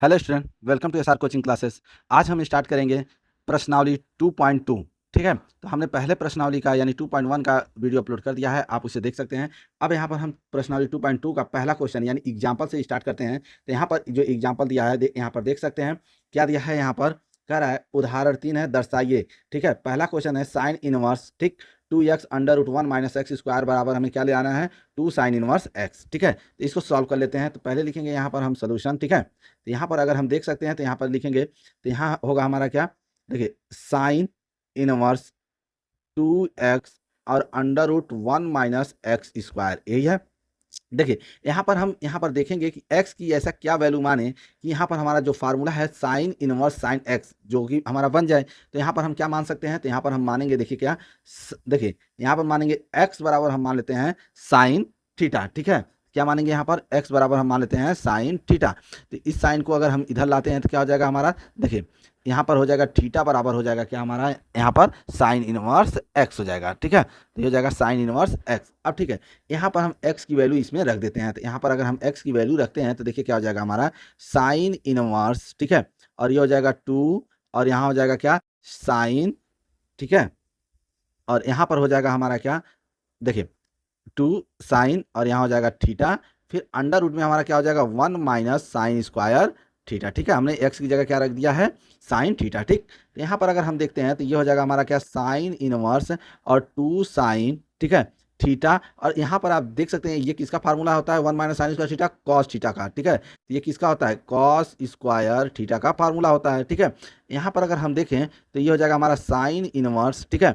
Hello student, welcome to SR coaching classes. आज हम start करेंगे प्रश्नावली 2.2। ठीक है, तो हमने पहले प्रश्नावली का यानी 2.1 का वीडियो अपलोड कर दिया है, आप उसे देख सकते हैं। अब यहाँ पर हम प्रश्नावली 2.2 का पहला क्वेश्चन यानी एग्जाम्पल से स्टार्ट करते हैं। तो यहाँ पर जो एग्जाम्पल दिया है यहाँ पर देख सकते हैं क्या दिया है। यहाँ पर कह रहा है उदाहरण 3 है, दर्शाइए। ठीक है, पहला क्वेश्चन है साइन इनवर्स। ठीक, 2x √1 - x स्क्वायर बराबर हमें क्या ले आना है, 2 साइन इनवर्स x। ठीक है, तो इसको सॉल्व कर लेते हैं। तो पहले लिखेंगे यहाँ पर हम सोल्यूशन। ठीक है, तो यहाँ पर अगर हम देख सकते हैं तो यहाँ पर लिखेंगे तो यहाँ होगा हमारा क्या, देखिए साइन इनवर्स 2x और √1 - x स्क्वायर, यही है। देखिए यहाँ पर देखेंगे कि x की ऐसा क्या वैल्यू माने कि यहाँ पर हमारा जो फार्मूला है साइन इनवर्स साइन x जो कि हमारा बन जाए। तो यहाँ पर हम क्या मान सकते हैं, तो यहाँ पर हम मानेंगे, देखिए क्या, देखिए यहाँ पर मानेंगे x बराबर हम मान लेते हैं साइन थीटा। ठीक है, क्या मानेंगे यहाँ पर x बराबर हम मान लेते हैं साइन थीटा। तो इस साइन को अगर हम इधर लाते हैं तो क्या हो जाएगा हमारा, देखिए यहाँ पर हो जाएगा थीटा बराबर हो जाएगा क्या हमारा, यहाँ पर साइन इनवर्स x हो जाएगा। ठीक है, तो ये हो जाएगा साइन इनवर्स x। अब ठीक है, यहाँ पर हम x की वैल्यू इसमें रख देते हैं। तो यहाँ पर अगर हम x की वैल्यू रखते हैं तो देखिए क्या हो जाएगा हमारा साइन इनवर्स। ठीक है, और ये हो जाएगा 2 और यहाँ हो जाएगा क्या साइन। ठीक है, और यहाँ पर हो जाएगा हमारा क्या, देखिए 2 साइन और यहाँ हो जाएगा थीटा, फिर अंडर रूट में हमारा क्या हो जाएगा 1 - साइन स्क्वायर थीटा। ठीक है, हमने x की जगह क्या रख दिया है साइन थीटा। ठीक, तो यहाँ पर अगर हम देखते हैं तो ये हो जाएगा हमारा क्या साइन इनवर्स और 2 साइन, ठीक है, थीटा। और यहाँ पर आप देख सकते हैं ये किसका फार्मूला होता है 1 - sine square theta, cos theta का। ठीक है, तो ये किसका होता है कॉस स्क्वायर थीटा का फार्मूला होता है। ठीक है, यहाँ पर अगर हम देखें तो ये हो जाएगा हमारा साइन इनवर्स, ठीक है,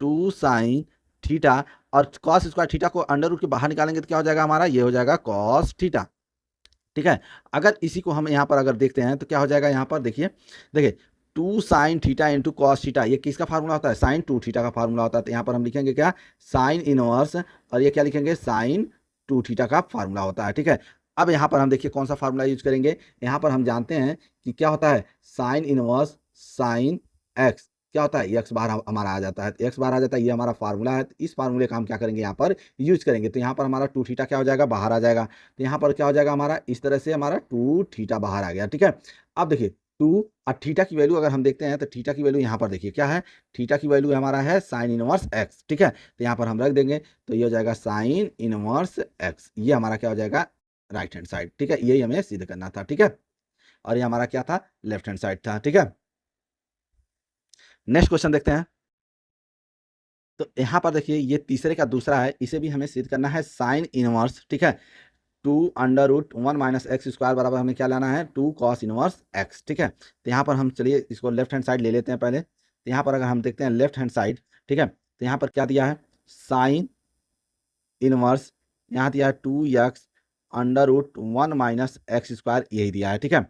2 साइन थीटा और कॉस स्क्वायर थीटा को अंडर रूट के बाहर निकालेंगे तो क्या हो जाएगा हमारा, ये हो जाएगा कॉस थीटा। ठीक है, अगर इसी को हम यहाँ पर अगर देखते हैं तो क्या हो जाएगा, यहाँ पर देखिए, देखिए 2 sine theta into cos theta, ये किसका फार्मूला होता है साइन 2 थीटा का फार्मूला होता है। तो यहाँ पर हम लिखेंगे क्या साइन इनवर्स और ये क्या लिखेंगे साइन 2 थीटा का फार्मूला होता है। ठीक है, अब यहाँ पर हम देखिए कौन सा फार्मूला यूज करेंगे। यहाँ पर हम जानते हैं कि क्या होता है साइन इनवर्स साइन एक्स, क्या होता है एक्स बार हमारा आ जाता है, एक्स बार आ जाता है, ये हमारा फार्मूला है। तो इस फार्मूले का हम क्या करेंगे यहाँ पर यूज करेंगे। तो यहाँ पर हमारा 2 थीटा क्या हो जाएगा बाहर आ जाएगा। तो यहाँ पर क्या हो जाएगा हमारा इस तरह से हमारा 2 थीटा बाहर आ गया। ठीक है, अब देखिए 2 और थीटा की वैल्यू अगर हम देखते हैं तो थीटा की वैल्यू यहाँ पर देखिए क्या है, थीटा की वैल्यू हमारा है साइन इनवर्स एक्स। ठीक है, तो यहाँ पर हम रख देंगे तो ये हो जाएगा साइन इनवर्स एक्स, ये हमारा क्या हो जाएगा राइट हैंड साइड। ठीक है, यही हमें सिद्ध करना था। ठीक है, और ये हमारा क्या था लेफ्ट हैंड साइड था। ठीक है, नेक्स्ट क्वेश्चन देखते हैं। तो यहाँ पर देखिए ये तीसरे का दूसरा है, इसे भी हमें सिद्ध करना है साइन इनवर्स। ठीक है, 2 √1 - x स्क्वायर बराबर हमें क्या लाना है 2 कॉस इनवर्स x। ठीक है, तो यहाँ पर हम चलिए इसको लेफ्ट हैंड साइड ले लेते हैं पहले। तो यहाँ पर अगर हम देखते हैं लेफ्ट हैंड साइड, ठीक है, तो यहाँ पर क्या दिया है साइन इनवर्स, यहाँ दिया है 2x √1 - x स्क्वायर, यही दिया है। ठीक है,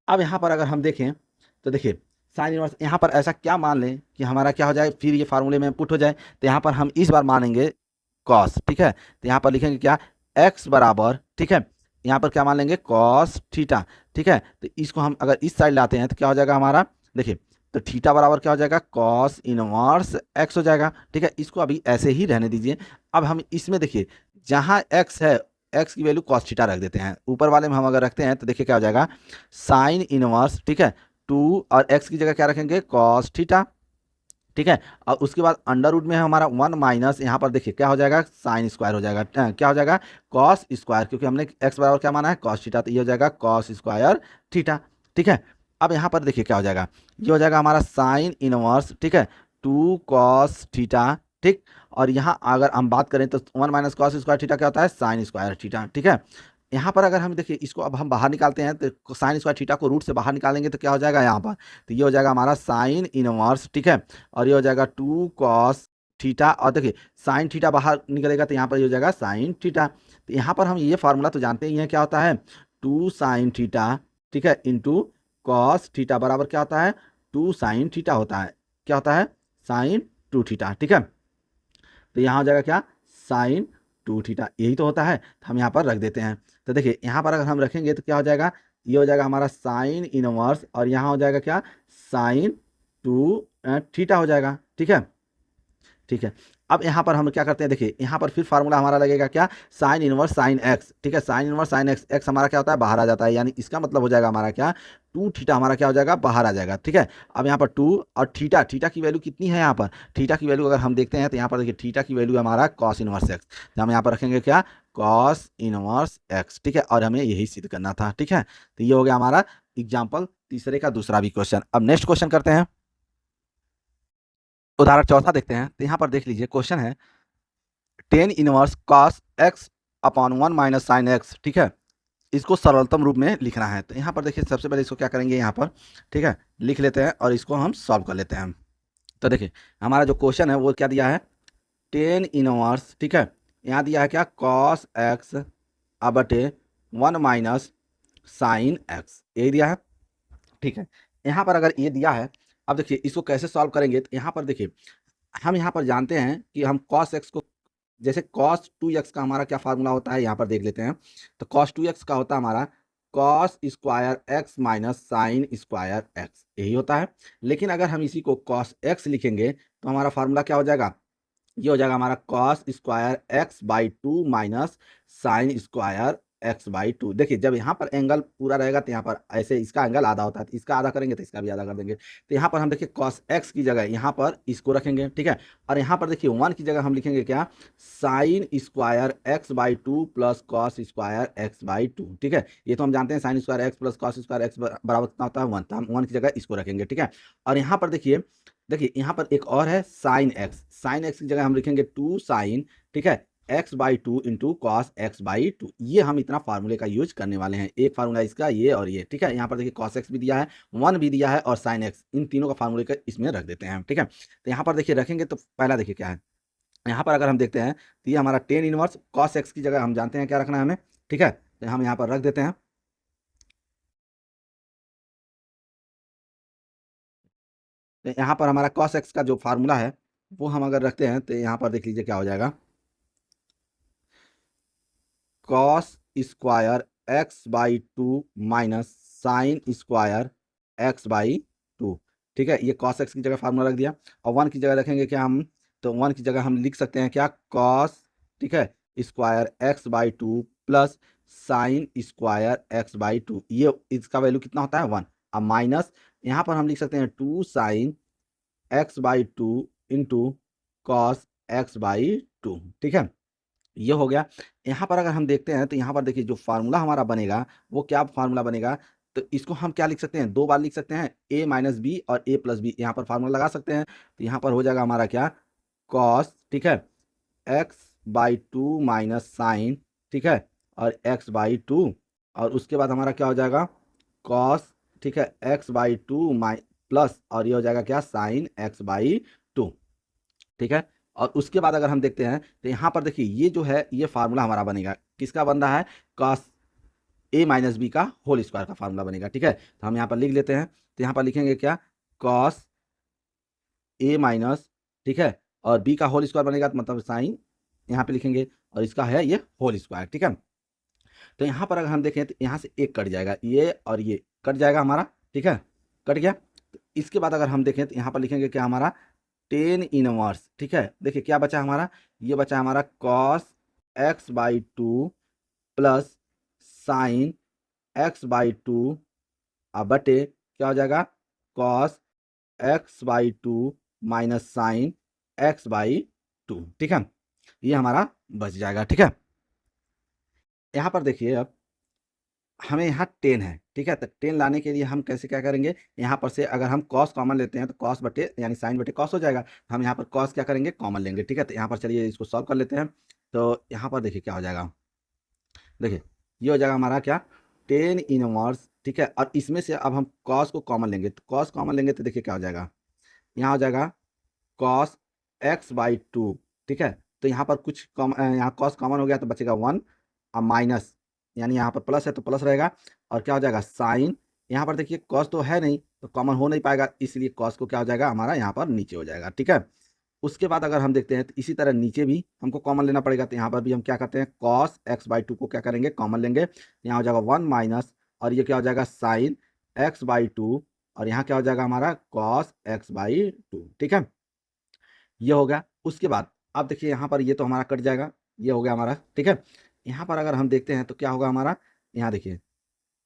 अब यहाँ पर अगर हम देखें तो देखिए साइन इनवर्स यहाँ पर ऐसा क्या मान लें कि हमारा क्या हो जाए फिर ये फार्मूले में पुट हो जाए। तो यहाँ पर हम इस बार मानेंगे कॉस। ठीक है, तो यहाँ पर लिखेंगे क्या x बराबर, ठीक है, यहाँ पर क्या मान लेंगे कॉस थीटा। ठीक है, तो इसको हम अगर इस साइड लाते हैं तो क्या हो जाएगा हमारा, देखिए तो थीटा बराबर क्या हो जाएगा कॉस इनवर्स x हो जाएगा। ठीक है, इसको अभी ऐसे ही रहने दीजिए। अब हम इसमें देखिए जहाँ x है x की वैल्यू कॉस थीटा रख देते हैं, ऊपर वाले में हम अगर रखते हैं तो देखिए क्या हो जाएगा साइन इनवर्स, ठीक है, 2 और x की जगह क्या रखेंगे कॉस थीटा। ठीक है, और उसके बाद अंडर रूट में है हमारा 1 माइनस, यहाँ पर देखिए क्या हो जाएगा साइन स्क्वायर हो जाएगा, क्या हो जाएगा कॉस स्क्वायर, क्योंकि हमने x बराबर क्या माना है कॉस थीटा, तो ये हो जाएगा कॉस स्क्वायर थीटा। ठीक है, अब यहाँ पर देखिए क्या हो जाएगा, ये हो जाएगा हमारा साइन इनवर्स, ठीक है, 2 कॉस थीटा। ठीक, और यहाँ अगर हम बात करें तो 1 - कॉस स्क्वायर थीटा क्या होता है साइन स्क्वायर थीटा। ठीक है, यहाँ पर अगर हम देखिए इसको अब हम बाहर निकालते हैं तो साइन स्क्वायर थीटा को रूट से बाहर निकालेंगे तो क्या हो जाएगा यहाँ पर, तो ये हो जाएगा हमारा साइन इनवर्स। ठीक है, और ये हो जाएगा 2 कॉस थीटा, और देखिए साइन थीटा बाहर निकलेगा तो यहाँ पर ये हो जाएगा साइन थीटा। तो यहाँ पर हम ये फार्मूला तो जानते ही हैं क्या होता है 2 साइन थीटा, ठीक है, इंटू कॉस थीटा बराबर क्या होता है 2 साइन थीटा होता है, क्या होता है साइन 2 थीटा। ठीक है, तो यहाँ हो जाएगा क्या साइन 2 थीटा, यही तो होता है, तो हम यहाँ पर रख देते हैं। तो देखिए यहाँ पर अगर हम रखेंगे तो क्या हो जाएगा, ये हो जाएगा हमारा साइन इनवर्स और यहाँ हो जाएगा क्या साइन 2 थीटा हो जाएगा। ठीक है, ठीक है, अब यहाँ पर हम क्या करते हैं, देखिए यहाँ पर फिर फार्मूला हमारा लगेगा क्या, साइन इनवर्स साइन एक्स, ठीक है, sine inverse sine x, x हमारा क्या होता है, बाहर आ जाता है, यानी इसका मतलब हो जाएगा हमारा क्या, 2 थीटा हमारा क्या हो जाएगा, बाहर आ जाएगा, ठीक है। अब यहाँ पर 2 और थीटा, थीटा की वैल्यू कितनी है यहाँ पर, थीटा की वैल्यू अगर हम देखते हैं तो यहाँ पर देखिए थीटा की वैल्यू हमारा कॉस इनवर्स एक्स, तो हम यहाँ पर रखेंगे क्या, कॉस इनवर्स एक्स, ठीक है, और हमें यही सिद्ध करना था, ठीक है। तो ये हो गया हमारा एग्जाम्पल तीसरे का दूसरा भी क्वेश्चन। अब नेक्स्ट क्वेश्चन करते हैं, उदाहरण चौथा देखते हैं। तो यहाँ पर देख लीजिए क्वेश्चन है tan inverse cos x upon 1 minus sine x, ठीक है, इसको सरलतम रूप में लिखना है। तो यहाँ पर देखिए सबसे पहले इसको क्या करेंगे, यहाँ पर ठीक है लिख लेते हैं और इसको हम सॉल्व कर लेते हैं। तो देखिए हमारा जो क्वेश्चन है वो क्या दिया है, टेन इनवर्स, ठीक है, यहाँ दिया है क्या, कॉस एक्स बटे 1 माइनस साइन एक्स, यही दिया है, ठीक है। यहाँ पर अगर ये दिया है, अब देखिए इसको कैसे सॉल्व करेंगे, तो यहाँ पर देखिए हम यहाँ पर जानते हैं कि हम कॉस एक्स को, जैसे कॉस 2x का हमारा क्या फार्मूला होता है, यहाँ पर देख लेते हैं। तो कॉस 2x का होता है हमारा cos square x minus sine square x, यही होता है। लेकिन अगर हम इसी को कॉस एक्स लिखेंगे तो हमारा फार्मूला क्या हो जाएगा, ये हो जाएगा हमारा cos square x by 2 minus sine square x by 2। देखिए जब यहाँ पर एंगल पूरा रहेगा तो यहाँ पर ऐसे इसका एंगल आधा होता है, तो इसका आधा करेंगे तो इसका भी आधा कर देंगे। तो यहाँ पर हम देखिए कॉस एक्स की जगह यहाँ पर इसको रखेंगे, ठीक है, और यहाँ पर देखिए 1 की जगह हम लिखेंगे क्या, sine square x by 2 plus cos square x by 2, ठीक है। ये तो हम जानते हैं sine square x plus cos square x बराबर कितना होता है 1, तो हम 1 की जगह इसको रखेंगे, ठीक है। और यहाँ पर देखिए, देखिए यहाँ पर एक और है साइन एक्स, साइन एक्स की जगह हम लिखेंगे 2 साइन, ठीक है, x by 2 into cos x by 2। ये हम इतना फार्मूले का यूज करने वाले हैं, एक फार्मूला इसका ये और ये, ठीक है। यहाँ पर देखिए कॉस एक्स भी दिया है, 1 भी दिया है और साइन एक्स, इन तीनों का फार्मूले का इसमें रख देते हैं, ठीक है। तो यहाँ पर देखिए रखेंगे तो पहला देखिए क्या है, यहाँ पर अगर हम देखते हैं तो ये हमारा टेन इनवर्स कॉस एक्स की जगह हम जानते हैं क्या रखना है हमें, ठीक है, तो हम यहाँ पर रख देते हैं। तो यहाँ पर हमारा कॉस एक्स का जो फार्मूला है वो हम अगर रखते हैं तो यहाँ पर देख लीजिए क्या हो जाएगा, cos square x by 2 minus sine square x by 2, ठीक है। ये कॉस एक्स की जगह फार्मूला रख दिया, और 1 की जगह रखेंगे क्या हम, तो 1 की जगह हम लिख सकते हैं क्या, कॉस, ठीक है, square x by 2 plus sine square x by 2, ये इसका वैल्यू कितना होता है 1। अब माइनस यहाँ पर हम लिख सकते हैं 2 sine x by 2 into cos x by 2, ठीक है, ये हो गया। यहाँ पर अगर हम देखते हैं तो यहाँ पर देखिए जो फार्मूला हमारा बनेगा वो क्या फार्मूला बनेगा, तो इसको हम क्या लिख सकते हैं, दो बार लिख सकते हैं, a माइनस बी और a प्लस बी, यहाँ पर फार्मूला लगा सकते हैं। तो यहाँ पर हो जाएगा हमारा क्या, कॉस, ठीक है, एक्स बाई 2 माइनस साइन, ठीक है, और एक्स बाई 2, और उसके बाद हमारा क्या हो जाएगा, कॉस, ठीक है, एक्स बाई 2 प्लस, और ये हो जाएगा क्या, साइन एक्स बाई 2, ठीक है। और उसके बाद अगर हम देखते हैं तो यहाँ पर देखिए ये जो है ये फार्मूला हमारा बनेगा, किसका बन रहा है, कॉस ए माइनस बी का होल स्क्वायर का फार्मूला बनेगा, ठीक है। तो हम यहाँ पर लिख लेते हैं, तो यहाँ पर लिखेंगे क्या, कॉस ए माइनस, ठीक है, और बी का होल स्क्वायर बनेगा तो मतलब साइन यहाँ पे लिखेंगे, और इसका है ये होल स्क्वायर, ठीक है। तो यहाँ पर अगर हम देखें तो यहाँ से एक कट जाएगा, ये और ये कट जाएगा हमारा, ठीक है, कट गया। तो इसके बाद अगर हम देखें तो यहाँ पर लिखेंगे क्या, हमारा टेन इनवर्स, ठीक है, देखिए क्या बचा हमारा, ये बचा हमारा cos x by 2 plus sine x by 2 बटे क्या हो जाएगा, cos x by 2 minus sine x by 2, ठीक है, ये हमारा बच जाएगा, ठीक है। यहाँ पर देखिए अब हमें यहाँ 10 है, ठीक है, तो 10 लाने के लिए हम कैसे क्या करेंगे, यहाँ पर से अगर हम कॉस कॉमन लेते हैं तो कॉस बटे यानी साइन बटे कॉस हो जाएगा, हम यहाँ पर कॉस क्या करेंगे, कॉमन लेंगे, ठीक है। तो यहाँ पर चलिए इसको सॉल्व कर लेते हैं। तो यहाँ पर देखिए क्या हो जाएगा, देखिए ये हो जाएगा हमारा क्या, 10 इनवर्स, ठीक है, और इसमें से अब हम कॉस को कॉमन लेंगे, तो कॉस कॉमन लेंगे तो देखिए क्या हो जाएगा, यहाँ हो जाएगा कॉस एक्स बाई 2, ठीक है। तो यहाँ पर कुछ कॉम यहाँ कॉस कॉमन हो गया तो बचेगा 1, और माइनस यानी यहाँ पर प्लस है तो प्लस रहेगा, और क्या हो जाएगा साइन, यहाँ पर देखिए कॉस तो है नहीं तो कॉमन हो नहीं पाएगा, इसलिए कॉस को क्या हो जाएगा हमारा यहाँ पर नीचे हो जाएगा, ठीक है। उसके बाद अगर हम देखते हैं तो इसी तरह नीचे भी हमको कॉमन लेना पड़ेगा, तो यहाँ पर भी हम क्या करते हैं, कॉस एक्स बाई 2 को क्या करेंगे, कॉमन लेंगे, यहाँ हो जाएगा 1 माइनस, और ये क्या हो जाएगा साइन एक्स बाई 2, और यहाँ क्या हो जाएगा हमारा कॉस एक्स बाई 2, ठीक है, ये हो गया। उसके बाद अब देखिए यहाँ पर ये तो हमारा कट जाएगा, ये हो गया हमारा, ठीक है। यहाँ पर अगर हम देखते हैं तो क्या होगा हमारा, यहाँ देखिए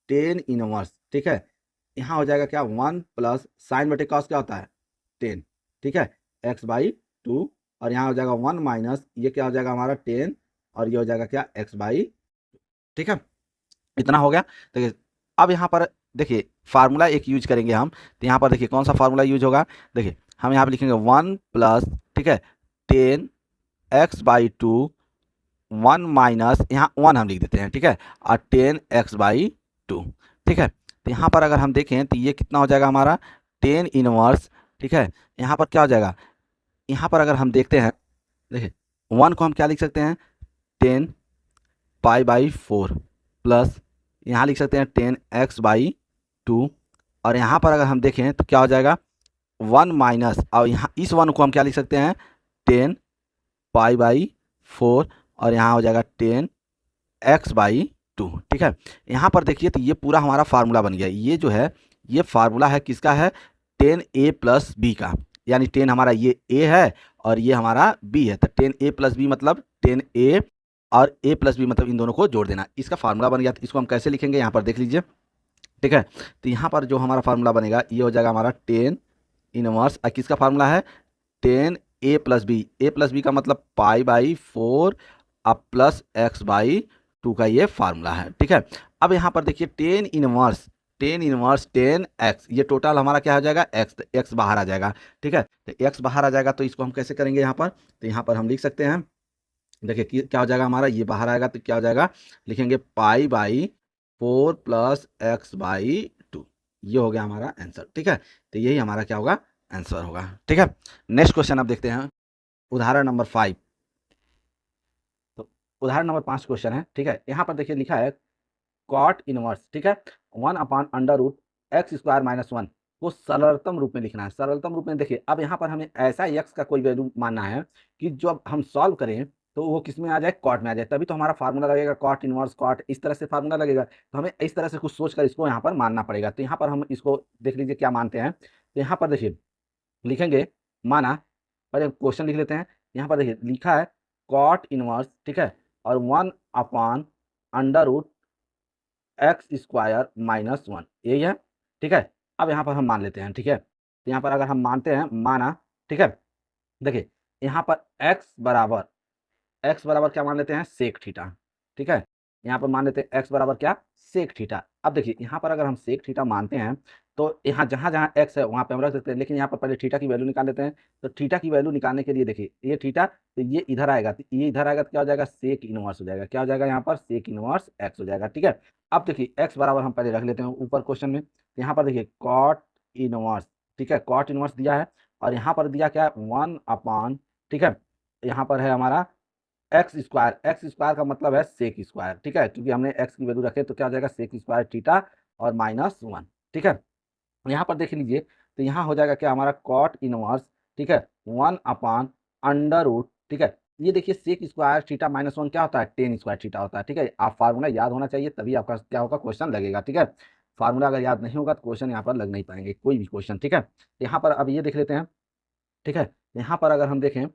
टेन इनवर्स, ठीक है। यहाँ हो जाएगा क्या, 1 प्लस साइन बटे कॉस क्या होता है 10, ठीक है, x/2, और यहाँ हो जाएगा 1 माइनस ये क्या हो जाएगा हमारा 10, और ये हो जाएगा क्या x/, ठीक है। इतना हो गया। देखिए अब यहाँ पर देखिए फार्मूला एक यूज करेंगे हम, तो यहाँ पर देखिए कौन सा फार्मूला यूज होगा, देखिए हम यहाँ पर लिखेंगे 1 प्लस, ठीक है, 10x/2, 1 माइनस यहाँ 1 हम लिख देते हैं, ठीक है, और 10x/2, ठीक है। तो यहाँ पर अगर हम देखें तो ये कितना हो जाएगा हमारा 10 इनवर्स, ठीक है। यहाँ पर क्या हो जाएगा, यहाँ पर अगर हम देखते हैं, देखिए 1 को हम क्या लिख सकते हैं 10π/4 प्लस यहाँ लिख सकते हैं 10x/2, और यहाँ पर अगर हम देखें तो क्या हो जाएगा 1 माइनस, और यहाँ इस 1 को हम क्या लिख सकते हैं 10π/4, और यहाँ हो जाएगा 10x/2, ठीक है। यहाँ पर देखिए तो ये पूरा हमारा फार्मूला बन गया। ये जो है ये फार्मूला है किसका है 10a प्लस बी का, यानी 10 हमारा ये a है और ये हमारा b है, तो 10a प्लस बी मतलब 10a और a प्लस बी मतलब इन दोनों को जोड़ देना, इसका फार्मूला बन गया। तो इसको हम कैसे लिखेंगे यहाँ पर देख लीजिए, ठीक है। तो यहाँ पर जो हमारा फार्मूला बनेगा ये हो जाएगा हमारा 10 इनवर्स, किसका फार्मूला है 10a plus B, a plus B का मतलब π/4 अब प्लस x/2 का ये फार्मूला है, ठीक है। अब यहाँ पर देखिए 10 इनवर्स 10x, ये टोटल हमारा क्या हो जाएगा x, तो x बाहर आ जाएगा, ठीक है। तो x बाहर आ जाएगा तो इसको हम कैसे करेंगे यहाँ पर, तो यहाँ पर हम लिख सकते हैं, देखिए क्या हो जाएगा हमारा, ये बाहर आएगा तो क्या हो जाएगा, लिखेंगे π/4 प्लस x/2, ये हो गया हमारा आंसर, ठीक है। तो यही हमारा क्या होगा आंसर होगा, ठीक है। नेक्स्ट क्वेश्चन आप देखते हैं, उदाहरण नंबर 5। तो उदाहरण नंबर 5 क्वेश्चन है, ठीक है। यहाँ पर देखिए लिखा है कॉट इनवर्स, ठीक है, 1/√x² - 1 को सरलतम रूप में लिखना है। सरलतम रूप में देखिए अब यहाँ पर हमें ऐसा x का कोई वैल्यू मानना है कि जब हम सॉल्व करें तो वो किस में आ जाए, कॉट में आ जाए, तभी तो हमारा फार्मूला लगेगा कॉट इनवर्स कॉट, इस तरह से फार्मूला लगेगा। तो हमें इस तरह से कुछ सोचकर इसको यहाँ पर मानना पड़ेगा। तो यहाँ पर हम इसको देख लीजिए क्या मानते हैं। तो यहाँ पर देखिए लिखेंगे, माना, पहले क्वेश्चन लिख लेते हैं। यहाँ पर देखिए लिखा है कॉट इनवर्स, ठीक है, और 1/√x² - 1, यही है, ठीक है। अब यहाँ पर हम मान लेते हैं, ठीक है। तो यहाँ पर अगर हम मानते हैं, माना, ठीक है, देखिए यहाँ पर x बराबर क्या मान लेते हैं सेक थीटा, ठीक है। यहाँ पर मान लेते हैं x बराबर क्या सेक थीटा। अब देखिए यहाँ पर अगर हम सेक थीटा मानते हैं तो यहाँ जहाँ जहाँ x है वहाँ पे हम रख सकते हैं, लेकिन यहाँ पर पहले थीटा की वैल्यू निकाल लेते हैं। तो थीटा की वैल्यू निकालने के लिए देखिए ये थीटा, तो ये इधर आएगा, तो ये इधर आएगा तो क्या हो जाएगा सेक इनवर्स हो जाएगा, क्या हो जाएगा यहाँ पर सेक इनवर्स x हो जाएगा, ठीक है। अब देखिए x बराबर हम पहले रख लेते हैं ऊपर क्वेश्चन में। यहाँ पर देखिए कॉट इनवर्स, ठीक है, कॉट इनवर्स दिया है, और यहाँ पर दिया क्या है 1/, ठीक है, यहाँ पर है हमारा x² का मतलब है सेक स्क्वायर, ठीक है, क्योंकि हमने x की वैल्यू रखे तो क्या हो जाएगा सेक स्क्वायर थीटा और -1, ठीक है। यहाँ पर देख लीजिए तो यहाँ हो जाएगा क्या हमारा कॉट इनवर्स, ठीक है, 1/√, ठीक है। ये देखिए सेक स्क्वायर थीटा -1 क्या होता है टेन स्क्वायर थीटा होता है, ठीक है। आप फार्मूला याद होना चाहिए तभी आपका क्या होगा क्वेश्चन लगेगा, ठीक है। फार्मूला अगर याद नहीं होगा तो क्वेश्चन यहाँ पर लग नहीं पाएंगे कोई भी क्वेश्चन, ठीक है। यहाँ पर अब ये देख लेते हैं, ठीक है। यहाँ पर अगर हम देखें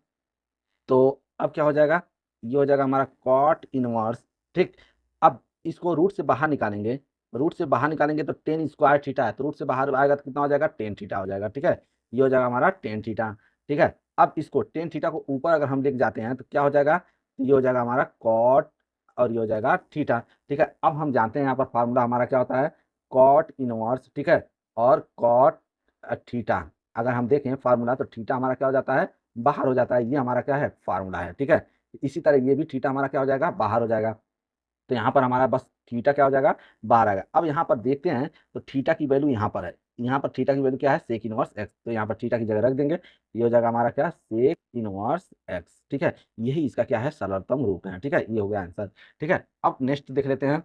तो अब क्या हो जाएगा, ये हो जाएगा हमारा कॉट इनवर्स, ठीक। अब इसको रूट से बाहर निकालेंगे, रूट से बाहर निकालेंगे तो टेन स्क्वायर थीटा है, तो रूट से बाहर आएगा तो कितना हो जाएगा टेन थीटा हो जाएगा, ठीक है। ये हो जाएगा हमारा टेन थीटा, ठीक है। अब इसको टेन थीटा को ऊपर अगर हम लेके जाते हैं तो क्या हो जाएगा, ये हो जाएगा हमारा कॉट और ये हो जाएगा थीटा, ठीक है। अब हम जानते हैं यहाँ पर फार्मूला हमारा क्या होता है कॉट इनवर्स, ठीक है, और कॉट थीटा। अगर हम देखें फार्मूला तो थीटा हमारा क्या हो जाता है बाहर हो जाता है, ये हमारा क्या है फार्मूला है, ठीक है। इसी तरह ये भी थीटा हमारा क्या हो जाएगा बाहर हो जाएगा। तो यहाँ पर हमारा बस थीटा क्या हो जाएगा बाहर आएगा। अब यहाँ पर देखते हैं तो थीटा की वैल्यू यहाँ पर है, यहाँ पर थीटा की वैल्यू क्या है सेक इनवर्स x, तो यहाँ पर थीटा की जगह रख देंगे, ये हो जाएगा हमारा क्या सेक इनवर्स x, ठीक है। यही इसका क्या है सरलतम रूप है, ठीक है, ये हो गया आंसर, ठीक है। अब नेक्स्ट देख लेते हैं,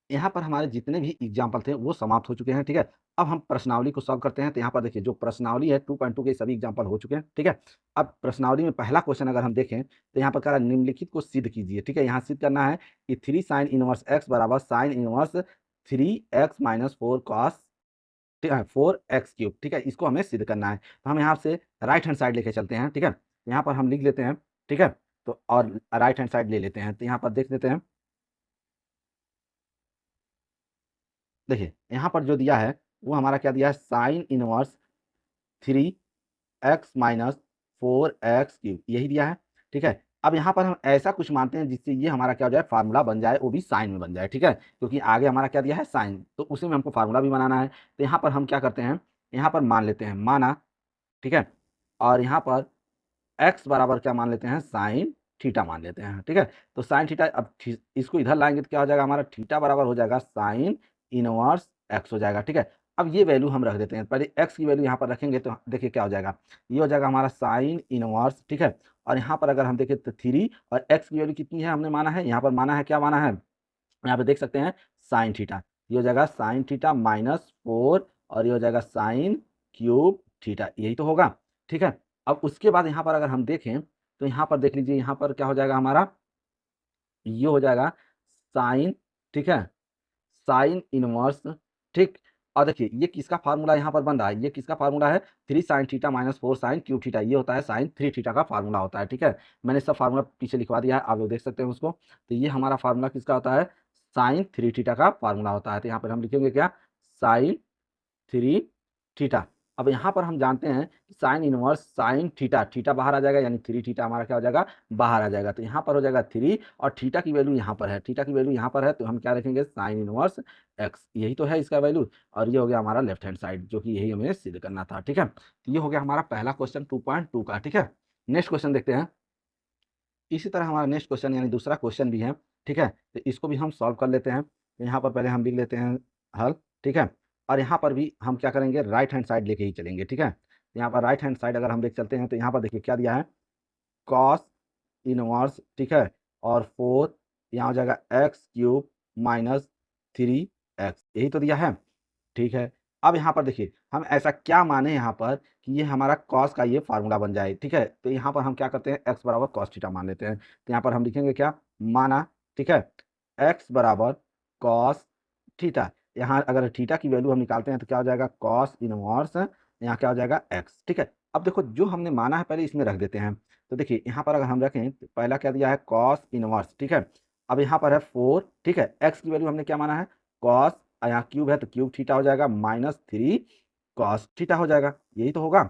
यहाँ पर हमारे जितने भी एग्जाम्पल थे वो समाप्त हो चुके हैं, ठीक है। अब हम प्रश्नावली को सॉल्व करते हैं। तो यहाँ पर देखिए जो प्रश्नावली है 2.2 के सभी एग्जाम्पल हो चुके हैं, ठीक है। अब प्रश्नावली में पहला क्वेश्चन अगर हम देखें तो यहाँ पर कह रहा है निम्नलिखित को सिद्ध कीजिए, ठीक है। यहाँ सिद्ध करना है कि 3 sin इनवर्स x बराबर sin inverse 3x - 4 cos 4x3, ठीक है। इसको हमें सिद्ध करना है। तो हम यहाँ से राइट हैंड साइड लेके चलते हैं, ठीक है। यहाँ पर हम लिख लेते हैं, ठीक है। तो और राइट हैंड साइड ले लेते हैं, तो यहाँ पर देख लेते हैं। देखिए यहाँ पर जो दिया है वो हमारा क्या दिया है, sine inverse 3x minus 4x³ यही दिया है, ठीक है। अब यहाँ पर हम ऐसा कुछ मानते हैं जिससे ये हमारा क्या हो जाए, फार्मूला बन जाए, वो भी साइन में बन जाए, ठीक है, क्योंकि आगे हमारा क्या दिया है, साइन, तो उसी में हमको फार्मूला भी बनाना है। तो यहाँ पर हम क्या करते हैं, यहाँ पर मान लेते हैं, माना, ठीक है, और यहाँ पर x बराबर क्या मान लेते हैं, साइन थीटा मान लेते हैं, ठीक है। तो साइन थीटा, अब इसको इधर लाएंगे तो क्या हो जाएगा, हमारा थीटा बराबर हो जाएगा साइन इनवर्स x हो जाएगा, ठीक है। अब ये वैल्यू हम रख देते हैं, पहले x की वैल्यू यहाँ पर रखेंगे तो देखिए क्या हो जाएगा, ये हो जाएगा हमारा साइन इनवर्स, ठीक है। और यहाँ पर अगर हम देखें तो 3 और x की वैल्यू कितनी है हमने माना है, यहाँ पर माना है, क्या माना है, यहाँ पे देख सकते हैं साइन थीटा, ये हो जाएगा साइन थीटा -4 और ये हो जाएगा साइन क्यूब थीटा, यही तो होगा, ठीक है। अब उसके बाद यहाँ पर अगर हम देखें तो यहाँ पर देख लीजिए, यहाँ पर क्या हो जाएगा हमारा, ये हो जाएगा साइन, ठीक है, साइन इनवर्स, ठीक। और देखिए ये किसका फार्मूला यहाँ पर बन रहा है, ये किसका फार्मूला है, 3 sine theta -4 sine cube theta, ये होता है साइन 3 थीटा का फार्मूला होता है, ठीक है। मैंने सब फार्मूला पीछे लिखवा दिया है, आप लोग देख सकते हैं उसको। तो ये हमारा फार्मूला किसका होता है, साइन 3 थीटा का फार्मूला होता है। तो यहाँ पर हम लिखेंगे क्या, साइन 3 थीटा। अब यहाँ पर हम जानते हैं कि sine inverse sine theta, theta बाहर आ जाएगा, यानी 3 थीटा हमारा क्या हो जाएगा, बाहर आ जाएगा। तो यहाँ पर हो जाएगा 3 और थीटा की वैल्यू यहाँ पर है, थीटा की वैल्यू यहाँ पर है, तो हम क्या रखेंगे, साइन इनवर्स x, यही तो है इसका वैल्यू। और ये हो गया हमारा लेफ्ट हैंड साइड, जो कि यही हमें सिद्ध करना था, ठीक है। तो ये हो गया हमारा पहला क्वेश्चन 2.2 का, ठीक है। नेक्स्ट क्वेश्चन देखते हैं। इसी तरह हमारा नेक्स्ट क्वेश्चन यानी दूसरा क्वेश्चन भी है, ठीक है। तो इसको भी हम सॉल्व कर लेते हैं। तो यहाँ पर पहले हम लिख लेते हैं हल, ठीक है। और यहाँ पर भी हम क्या करेंगे, राइट हैंड साइड लेके ही चलेंगे, ठीक है। तो यहाँ पर राइट हैंड साइड अगर हम देख चलते हैं तो यहाँ पर देखिए क्या दिया है, कॉस इनवर्स, ठीक है, और 4 यहाँ हो जाएगा x³ -3x, यही तो दिया है, ठीक है। अब यहाँ पर देखिए हम ऐसा क्या माने यहाँ पर कि ये हमारा कॉस का ये फार्मूला बन जाए, ठीक है। तो यहाँ पर हम क्या करते हैं, x बराबर कॉस थीटा मान लेते हैं। तो यहाँ पर हम लिखेंगे क्या, माना, ठीक है, x बराबर कॉस थीटा। यहाँ अगर थीटा की वैल्यू हम निकालते हैं तो क्या हो जाएगा, कॉस इनवर्स, यहाँ क्या हो जाएगा x, ठीक है। अब देखो जो हमने माना है पहले इसमें रख देते हैं। तो देखिए यहाँ पर अगर हम रखें तो पहला क्या दिया है, कॉस इनवर्स, ठीक है। अब यहाँ पर है 4, ठीक है, x की वैल्यू हमने क्या माना है, कॉस, यहाँ क्यूब है तो क्यूब थीटा हो जाएगा -3 कॉस थीटा हो जाएगा, यही तो होगा,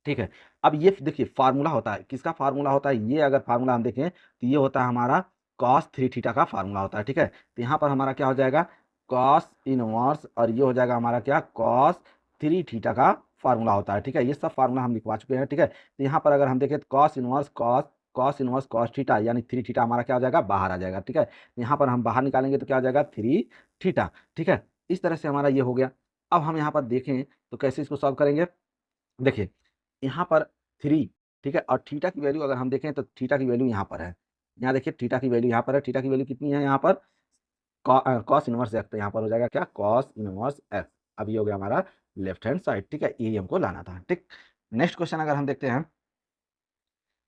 ठीक है। अब ये देखिए फार्मूला होता है, किसका फार्मूला होता है, ये अगर फार्मूला हम देखें तो ये होता है हमारा कॉस 3 थीटा का फार्मूला होता है, ठीक है। तो यहाँ पर हमारा क्या हो जाएगा, कॉस इनवर्स, और ये हो जाएगा हमारा क्या, कॉस 3 थीटा का फार्मूला होता है, ठीक है। ये सब फार्मूला हम लिखवा चुके हैं, ठीक है। तो यहाँ पर अगर हम देखें तो कॉस इनवर्स कॉस थीटा यानी 3 थीटा हमारा क्या हो जाएगा, बाहर आ जाएगा, ठीक है। यहाँ पर हम बाहर निकालेंगे तो क्या हो जाएगा, 3 थीटा, ठीक है। इस तरह से हमारा ये हो गया। अब हम यहाँ पर देखें तो कैसे इसको सॉल्व करेंगे, देखिए यहाँ पर 3, ठीक है, और थीटा की वैल्यू अगर हम देखें तो थीटा की वैल्यू यहाँ पर है, यहाँ देखिए थीटा की वैल्यू यहाँ पर है, थीटा की वैल्यू कितनी है यहाँ पर, कॉस इनवर्स एक्स, तो यहाँ पर हो जाएगा क्या, कॉस इनवर्स एक्स। अब ये हो गया हमारा लेफ्ट हैंड साइड, ठीक है, यही हमको लाना था, ठीक। नेक्स्ट क्वेश्चन अगर हम देखते हैं,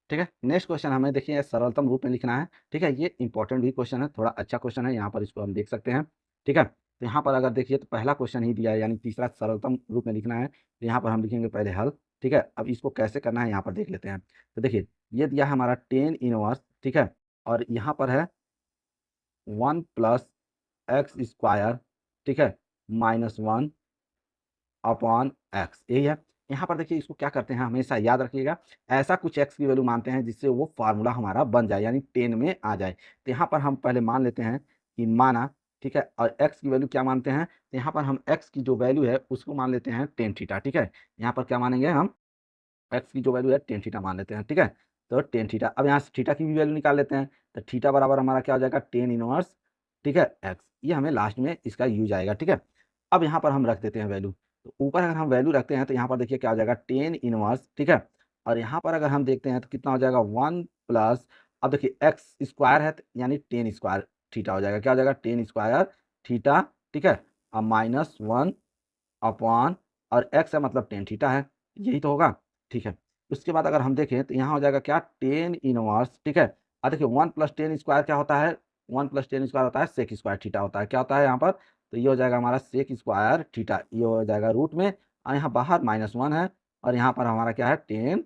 ठीक है, नेक्स्ट क्वेश्चन हमें देखिए सरलतम रूप में लिखना है, ठीक है। ये इंपॉर्टेंट भी क्वेश्चन है, थोड़ा अच्छा क्वेश्चन है, यहाँ पर इसको हम देख सकते हैं, ठीक है। तो यहाँ पर अगर देखिए तो पहला क्वेश्चन ही दिया है, यानी तीसरा सरलतम रूप में लिखना है, तो यहाँ पर हम लिखेंगे पहले हल, ठीक है। अब इसको कैसे करना है यहाँ पर देख लेते हैं। तो देखिए ये दिया है हमारा 10 इनवर्स, ठीक है, और यहाँ पर है 1 + x², ठीक है, -1 अपॉन एक्स, यही है। यहाँ पर देखिए इसको क्या करते हैं, हमेशा याद रखिएगा, ऐसा कुछ एक्स की वैल्यू मानते हैं जिससे वो फार्मूला हमारा बन जाए, यानी 10 में आ जाए। तो यहाँ पर हम पहले मान लेते हैं कि माना, ठीक है, और एक्स की वैल्यू क्या मानते हैं, तो यहाँ पर हम एक्स की जो वैल्यू है उसको मान लेते हैं 10 थीटा, ठीक है। यहाँ पर क्या मानेंगे हम, एक्स की जो वैल्यू है 10 थीटा मान लेते हैं, ठीक है। तो 10 थीटा, अब यहाँ से थीटा की भी वैल्यू निकाल लेते हैं, तो थीटा बराबर हमारा क्या हो जाएगा, 10 इनवर्स, ठीक है, एक्स, ये हमें लास्ट में इसका यूज आएगा, ठीक है। अब यहाँ पर हम रख देते हैं वैल्यू, तो ऊपर अगर हम वैल्यू रखते हैं तो यहाँ पर देखिए क्या हो जाएगा, 10 इनवर्स, ठीक है। और यहाँ पर अगर हम देखते हैं तो कितना हो जाएगा, 1 प्लस, अब देखिए एक्स स्क्वायर है यानी 10 स्क्वायर थीटा हो जाएगा, क्या हो जाएगा, 10 स्क्वायर थीटा, ठीक है, और -1 अपॉन, और एक्स है मतलब 10 थीटा है, यही तो होगा, ठीक है। उसके बाद अगर हम देखें तो यहाँ हो जाएगा क्या, 10 इनवर्स, ठीक है। और देखिए 1 + 10 स्क्वायर क्या होता है, 1 + 10 स्क्वायर होता है सेक स्क्वायर थीटा होता है, क्या होता है यहाँ पर, तो ये हो जाएगा हमारा सेक स्क्वायर थीटा, ये हो जाएगा रूट में, और यहाँ बाहर -1 है, और यहाँ पर हमारा क्या है, 10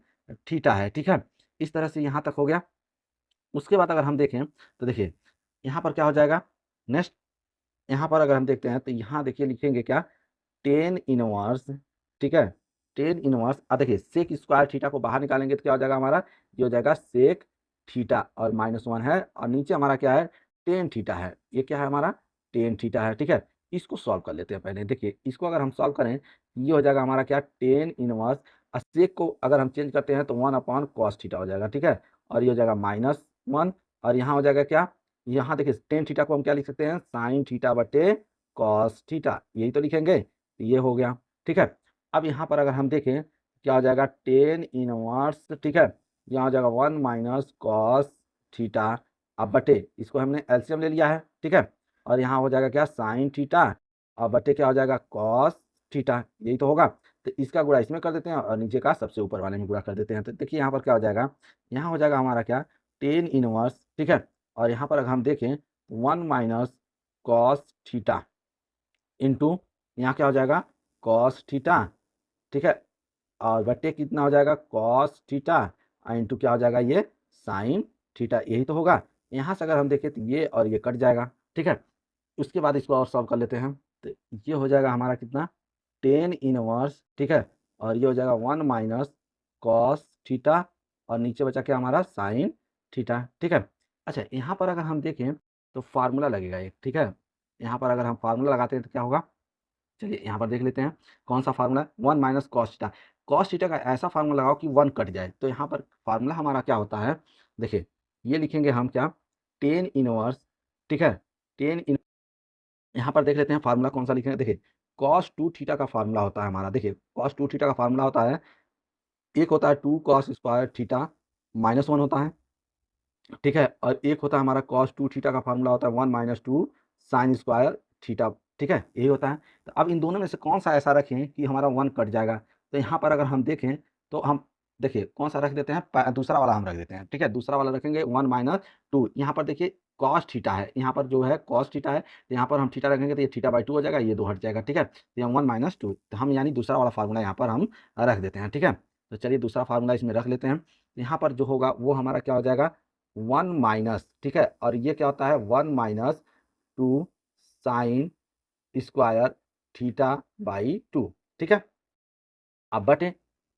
थीटा है, ठीक है। इस तरह से यहाँ तक हो गया। उसके बाद अगर हम देखें तो देखिए यहाँ पर क्या हो जाएगा, नेक्स्ट यहाँ पर अगर हम देखते हैं तो यहाँ देखिए लिखेंगे क्या, टेन इनवर्स, ठीक है, टेन इनवर्स। देखिए सेक स्क्वायर थीटा को बाहर निकालेंगे तो क्या हो जाएगा हमारा, ये हो जाएगा सेक थीटा और -1 है, और नीचे हमारा क्या है, टेन थीटा है। ये क्या है हमारा, टेन थीटा है, ठीक है। इसको सॉल्व कर लेते हैं पहले। देखिए इसको अगर हम सॉल्व करें, ये हो जाएगा हमारा क्या, टेन इनवर्स, और सेक को अगर हम चेंज करते हैं तो 1/cos थीटा हो जाएगा, ठीक है, और ये हो जाएगा -1, और यहाँ हो जाएगा क्या, यहाँ देखिए टेन थीटा को हम क्या लिख सकते हैं, साइन थीटा बटे कॉस थीटा, यही तो लिखेंगे। ये हो गया, ठीक है। अब यहाँ पर अगर हम देखें क्या हो जाएगा, टेन इनवर्स, ठीक है, यहाँ हो जाएगा 1 - कॉस थीटा, अब बटे इसको हमने एलसीएम ले लिया है, ठीक है, और यहाँ हो जाएगा क्या, साइन थीटा, और बटे क्या हो जाएगा, कॉस थीटा, यही तो होगा। तो इसका गुणा इसमें कर देते हैं और नीचे का सबसे ऊपर वाले में गुणा कर देते हैं। तो देखिए यहाँ पर क्या हो जाएगा, यहाँ हो जाएगा हमारा क्या, टेन इनवर्स, ठीक है, और यहाँ पर अगर हम देखें 1 - कॉस थीटा इंटू यहाँ क्या हो जाएगा, कॉस थीटा, ठीक है, और बटे कितना हो जाएगा, कॉस थीटा, इंटू क्या हो जाएगा, ये साइन थीटा, यही तो होगा। यहाँ से अगर हम देखें तो ये और ये कट जाएगा, ठीक है। उसके बाद इसको और सॉल्व कर लेते हैं। तो ये हो जाएगा हमारा कितना, टेन इनवर्स, ठीक है, और ये हो जाएगा 1 - कॉस थीटा, और नीचे बचा क्या हमारा, साइन थीटा, ठीक है। अच्छा यहाँ पर अगर हम देखें तो फार्मूला लगेगा एक, ठीक है, यहाँ पर अगर हम फार्मूला लगाते हैं तो क्या होगा, चलिए यहाँ पर देख लेते हैं कौन सा formula, 1 - cos theta. Cos theta का ऐसा फार्मूला लगाओ कि 1 कट जाए। तो यहाँ पर फार्मूला हमारा क्या होता है, देखिए ये लिखेंगे हम क्या, टेन इनवर्स, ठीक है, टेन इन, यहाँ पर देख लेते हैं फार्मूला कौन सा लिखेंगे। देखिए कॉस टू थीटा का फार्मूला होता है हमारा, देखिए कॉस टू थीटा का फार्मूला होता है, एक होता है 2 cos² थीटा -1 होता है, ठीक है, और एक होता है हमारा कॉस टू थीटा का फार्मूला होता है 1 - 2 साइन स्क्वायर थीटा, ठीक है, यही होता है। तो अब इन दोनों में से कौन सा ऐसा रखें कि हमारा 1 कट जाएगा। तो यहाँ पर अगर हम देखें तो हम देखिए कौन सा रख देते हैं, दूसरा वाला हम रख देते हैं, ठीक है, दूसरा वाला रखेंगे 1 - 2। यहाँ पर देखिए कॉस थीटा है, यहाँ पर जो है कॉस थीटा है, तो यहाँ पर हम थीटा रखेंगे तो ये थीटा/2 हो जाएगा, ये 2 हट जाएगा, ठीक है, तो यहाँ 1 - 2, तो हम यानी दूसरा वाला फार्मूला यहाँ पर हम रख देते हैं, ठीक है। तो चलिए दूसरा फार्मूला इसमें रख लेते हैं। यहाँ पर जो होगा वो हमारा क्या हो जाएगा, 1 - ठीक है, और ये क्या होता है, 1 - 2 साइन स्क्वायर थीटा/2, ठीक है। अब बटे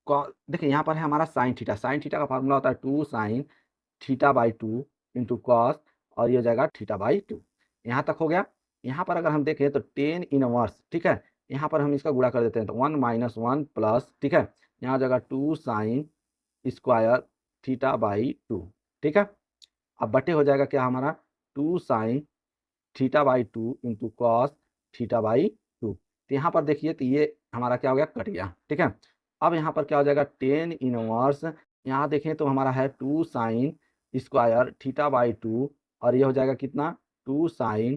देखिए यहाँ पर है हमारा साइन थीटा, साइन थीटा का फार्मूला होता है 2 साइन थीटा/2 इंटू कॉस, और ये हो जाएगा थीटा/2। यहाँ तक हो गया। यहाँ पर अगर हम देखें तो टेन इनवर्स, ठीक है, यहाँ पर हम इसका गुणा कर देते हैं तो 1 - 1 प्लस, ठीक है, यहाँ हो जाएगा 2 साइन स्क्वायर थीटा/2, ठीक है। अब बटे हो जाएगा क्या हमारा, 2 साइन थीटा/2 इंटू कॉस थीटा/2। तो यहाँ पर देखिए तो ये हमारा क्या हो गया, कट गया, ठीक है। अब यहाँ पर क्या हो जाएगा, टेन इनवर्स, यहाँ देखें तो हमारा है 2 साइन स्क्वायर थीटा/2, और ये हो जाएगा कितना, 2 साइन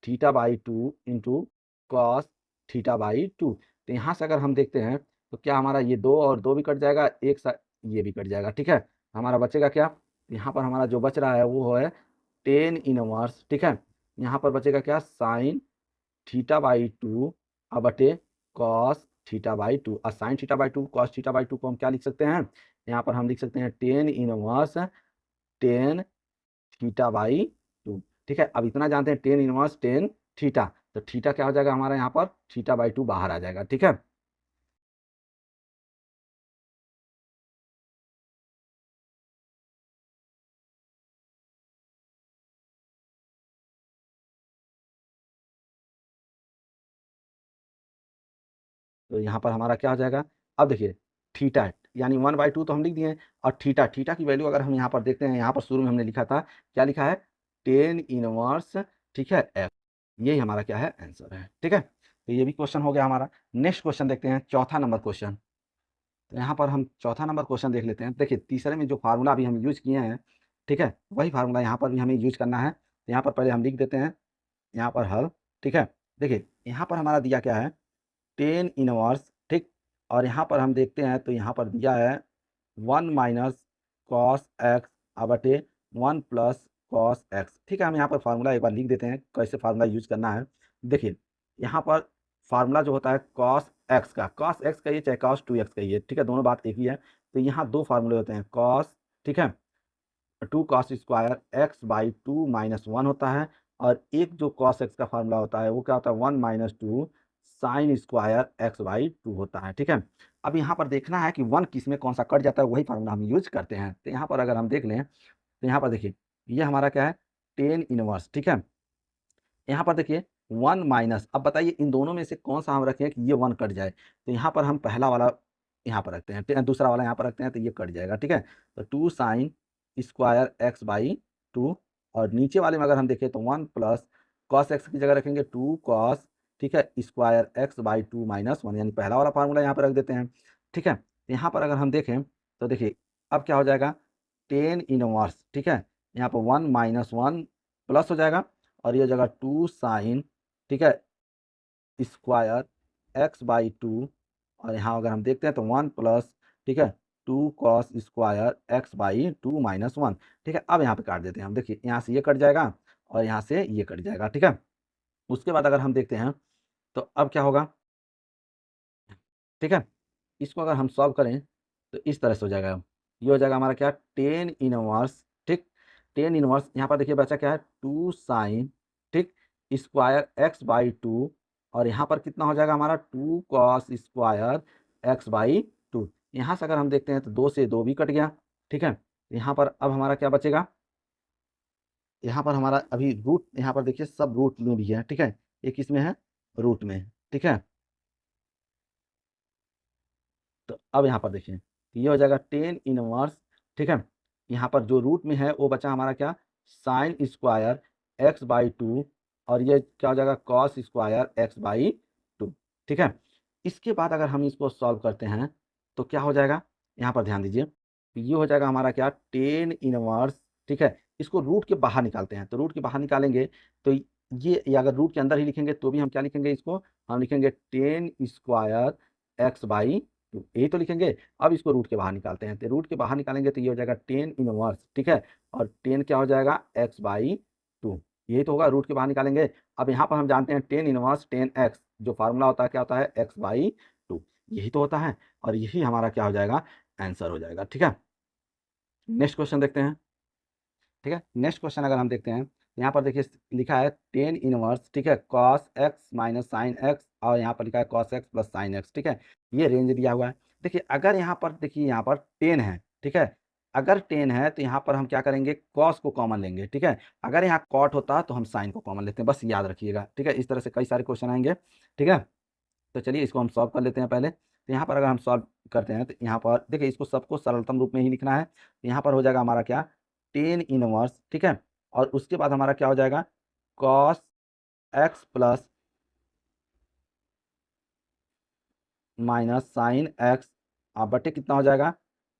थीटा/2 इंटू कॉस थीटा/2। तो यहाँ से अगर हम देखते हैं तो क्या हमारा ये 2 और 2 भी कट जाएगा, एक सा ये भी कट जाएगा, ठीक है। हमारा बचेगा क्या, यहाँ पर हमारा जो बच रहा है वो है टेन इनवर्स, ठीक है, यहाँ पर बचेगा क्या, साइन थीटा/2 बटे कॉस थीटा/2, और साइन थीटा/2 कॉस थीटा/2 को हम क्या लिख सकते हैं, यहाँ पर हम लिख सकते हैं टेन इनवर्स टेन थीटा/2, ठीक है। अब इतना जानते हैं टेन इनवर्स टेन थीटा, तो थीटा क्या हो जाएगा हमारा, यहाँ पर थीटा/2 बाहर आ जाएगा, ठीक है। तो यहाँ पर हमारा क्या हो जाएगा, अब देखिए थीटा यानी 1/2 तो हम लिख दिए हैं, और थीटा थीटा की वैल्यू अगर हम यहाँ पर देखते हैं, यहाँ पर शुरू में हमने लिखा था, क्या लिखा है, टेन इनवर्स, ठीक है, एक्स, यही हमारा क्या है, आंसर है, ठीक है। तो ये भी क्वेश्चन हो गया हमारा। नेक्स्ट क्वेश्चन देखते हैं, चौथा नंबर क्वेश्चन। तो यहाँ पर हम चौथा नंबर क्वेश्चन देख लेते हैं। देखिए तीसरे में जो फार्मूला अभी हम यूज किए हैं, ठीक है, वही फार्मूला यहाँ पर भी हमें यूज करना है। तो यहाँ पर पहले हम लिख देते हैं, यहाँ पर हल, ठीक है। देखिए यहाँ पर हमारा दिया क्या है, टेन इनवर्स, ठीक, और यहाँ पर हम देखते हैं तो यहाँ पर दिया है 1 - cos x बटे 1 + cos x, ठीक है। हम यहाँ पर फार्मूला एक बार लिख देते हैं, कैसे फार्मूला यूज करना है। देखिए यहाँ पर फार्मूला जो होता है cos x का, ये चाहे cos 2x का ही है, ठीक है, दोनों बात एक ही है। तो यहाँ दो फार्मूले होते हैं, cos ठीक है, 2 cos² x/2 - 1 होता है, और एक जो cos x का फार्मूला होता है वो क्या होता है, 1 - 2 sin² x/2 होता है। ठीक है, अब यहाँ पर देखना है कि 1 किस में कौन सा कट जाता है, वही फार्मूला हम यूज करते हैं। तो यहाँ पर अगर हम देख लें तो यहाँ पर देखिए ये हमारा क्या है, टेन इनवर्स। ठीक है, यहाँ पर देखिए 1 माइनस, अब बताइए इन दोनों में से कौन सा हम रखें कि ये 1 कट जाए। तो यहाँ पर हम पहला वाला यहाँ पर रखते हैं, दूसरा वाला यहाँ पर रखते हैं, तो ये कट जाएगा। ठीक है, तो 2 sin² x/2, और नीचे वाले में अगर हम देखें तो 1 प्लस कॉस एक्स की जगह रखेंगे 2 cos, ठीक है, स्क्वायर x/2 - 1, यानी पहला वाला फार्मूला यहाँ पर रख देते हैं। ठीक है, यहाँ पर अगर हम देखें तो देखिए अब क्या हो जाएगा, टेन इनवर्स। ठीक है, यहाँ पर 1 - 1 प्लस हो जाएगा, और ये हो जाएगा 2 sin, ठीक है, स्क्वायर x/2, और यहाँ अगर हम देखते हैं तो 1 प्लस, ठीक है, 2 cos² x/2 - 1। ठीक है, अब यहाँ पे काट देते हैं हम, देखिए यहाँ से ये कट जाएगा और यहाँ से ये कट जाएगा। ठीक है, उसके बाद अगर हम देखते हैं तो अब क्या होगा, ठीक है, इसको अगर हम सॉल्व करें तो इस तरह से हो जाएगा। ये हो जाएगा हमारा क्या, टेन इनवर्स। ठीक, टेन इनवर्स यहाँ पर देखिए बचा क्या है, 2 sin, ठीक, स्क्वायर x/2, और यहाँ पर कितना हो जाएगा हमारा, 2 cos² x/2। यहाँ से अगर हम देखते हैं तो 2 से 2 भी कट गया। ठीक है, यहाँ पर अब हमारा क्या बचेगा, यहाँ पर हमारा अभी रूट, यहाँ पर देखिए सब रूट में भी है। ठीक है, ये किस में है, रूट में। ठीक है, तो अब यहाँ पर देखिए ये हो जाएगा टेन इनवर्स। ठीक है, यहाँ पर जो रूट में है वो बचा हमारा क्या, sin² x/2, और ये क्या हो जाएगा, cos² x/2। ठीक है, इसके बाद अगर हम इसको सॉल्व करते हैं तो क्या हो जाएगा, यहाँ पर ध्यान दीजिए, ये हो जाएगा हमारा क्या, टेन इनवर्स। ठीक है, इसको रूट के बाहर निकालते हैं, तो रूट के बाहर निकालेंगे तो ये अगर रूट के अंदर ही लिखेंगे तो भी हम क्या लिखेंगे, इसको हम लिखेंगे टेन² x/2, यही तो लिखेंगे। अब इसको रूट के बाहर निकालते हैं, तो रूट के बाहर निकालेंगे तो ये हो जाएगा टेन इनवर्स। ठीक है, और टेन क्या हो जाएगा, x/2, यही तो होगा, रूट के बाहर निकालेंगे। अब यहाँ पर हम जानते हैं टेन इनवर्स टेन एक्स, जो फार्मूला होता है क्या होता है, x/2, यही तो होता है, और यही हमारा क्या हो जाएगा, आंसर हो जाएगा। ठीक है, नेक्स्ट क्वेश्चन देखते हैं। ठीक है, नेक्स्ट क्वेश्चन अगर हम देखते हैं, यहाँ पर देखिए लिखा है टेन इनवर्स, ठीक है, cos x - sin x, और यहाँ पर लिखा है cos x + sin x। ठीक है, ये रेंज दिया हुआ है। देखिए अगर यहाँ पर देखिए यहाँ पर 10 है। ठीक है, अगर 10 है तो यहाँ पर हम क्या करेंगे, cos को कॉमन लेंगे। ठीक है, अगर यहाँ cot होता तो हम sin को कॉमन लेते हैं, बस याद रखिएगा। ठीक है, इस तरह से कई सारे क्वेश्चन आएंगे। ठीक है, तो चलिए इसको हम सॉल्व कर लेते हैं पहले। तो यहाँ पर अगर हम सॉल्व करते हैं तो यहाँ पर देखिए इसको सबको सरलतम रूप में ही लिखना है। तो यहाँ पर हो जाएगा हमारा क्या, टेन इनवर्स। ठीक है, और उसके बाद हमारा क्या हो जाएगा, cos x plus minus sine x, बटे कितना हो जाएगा,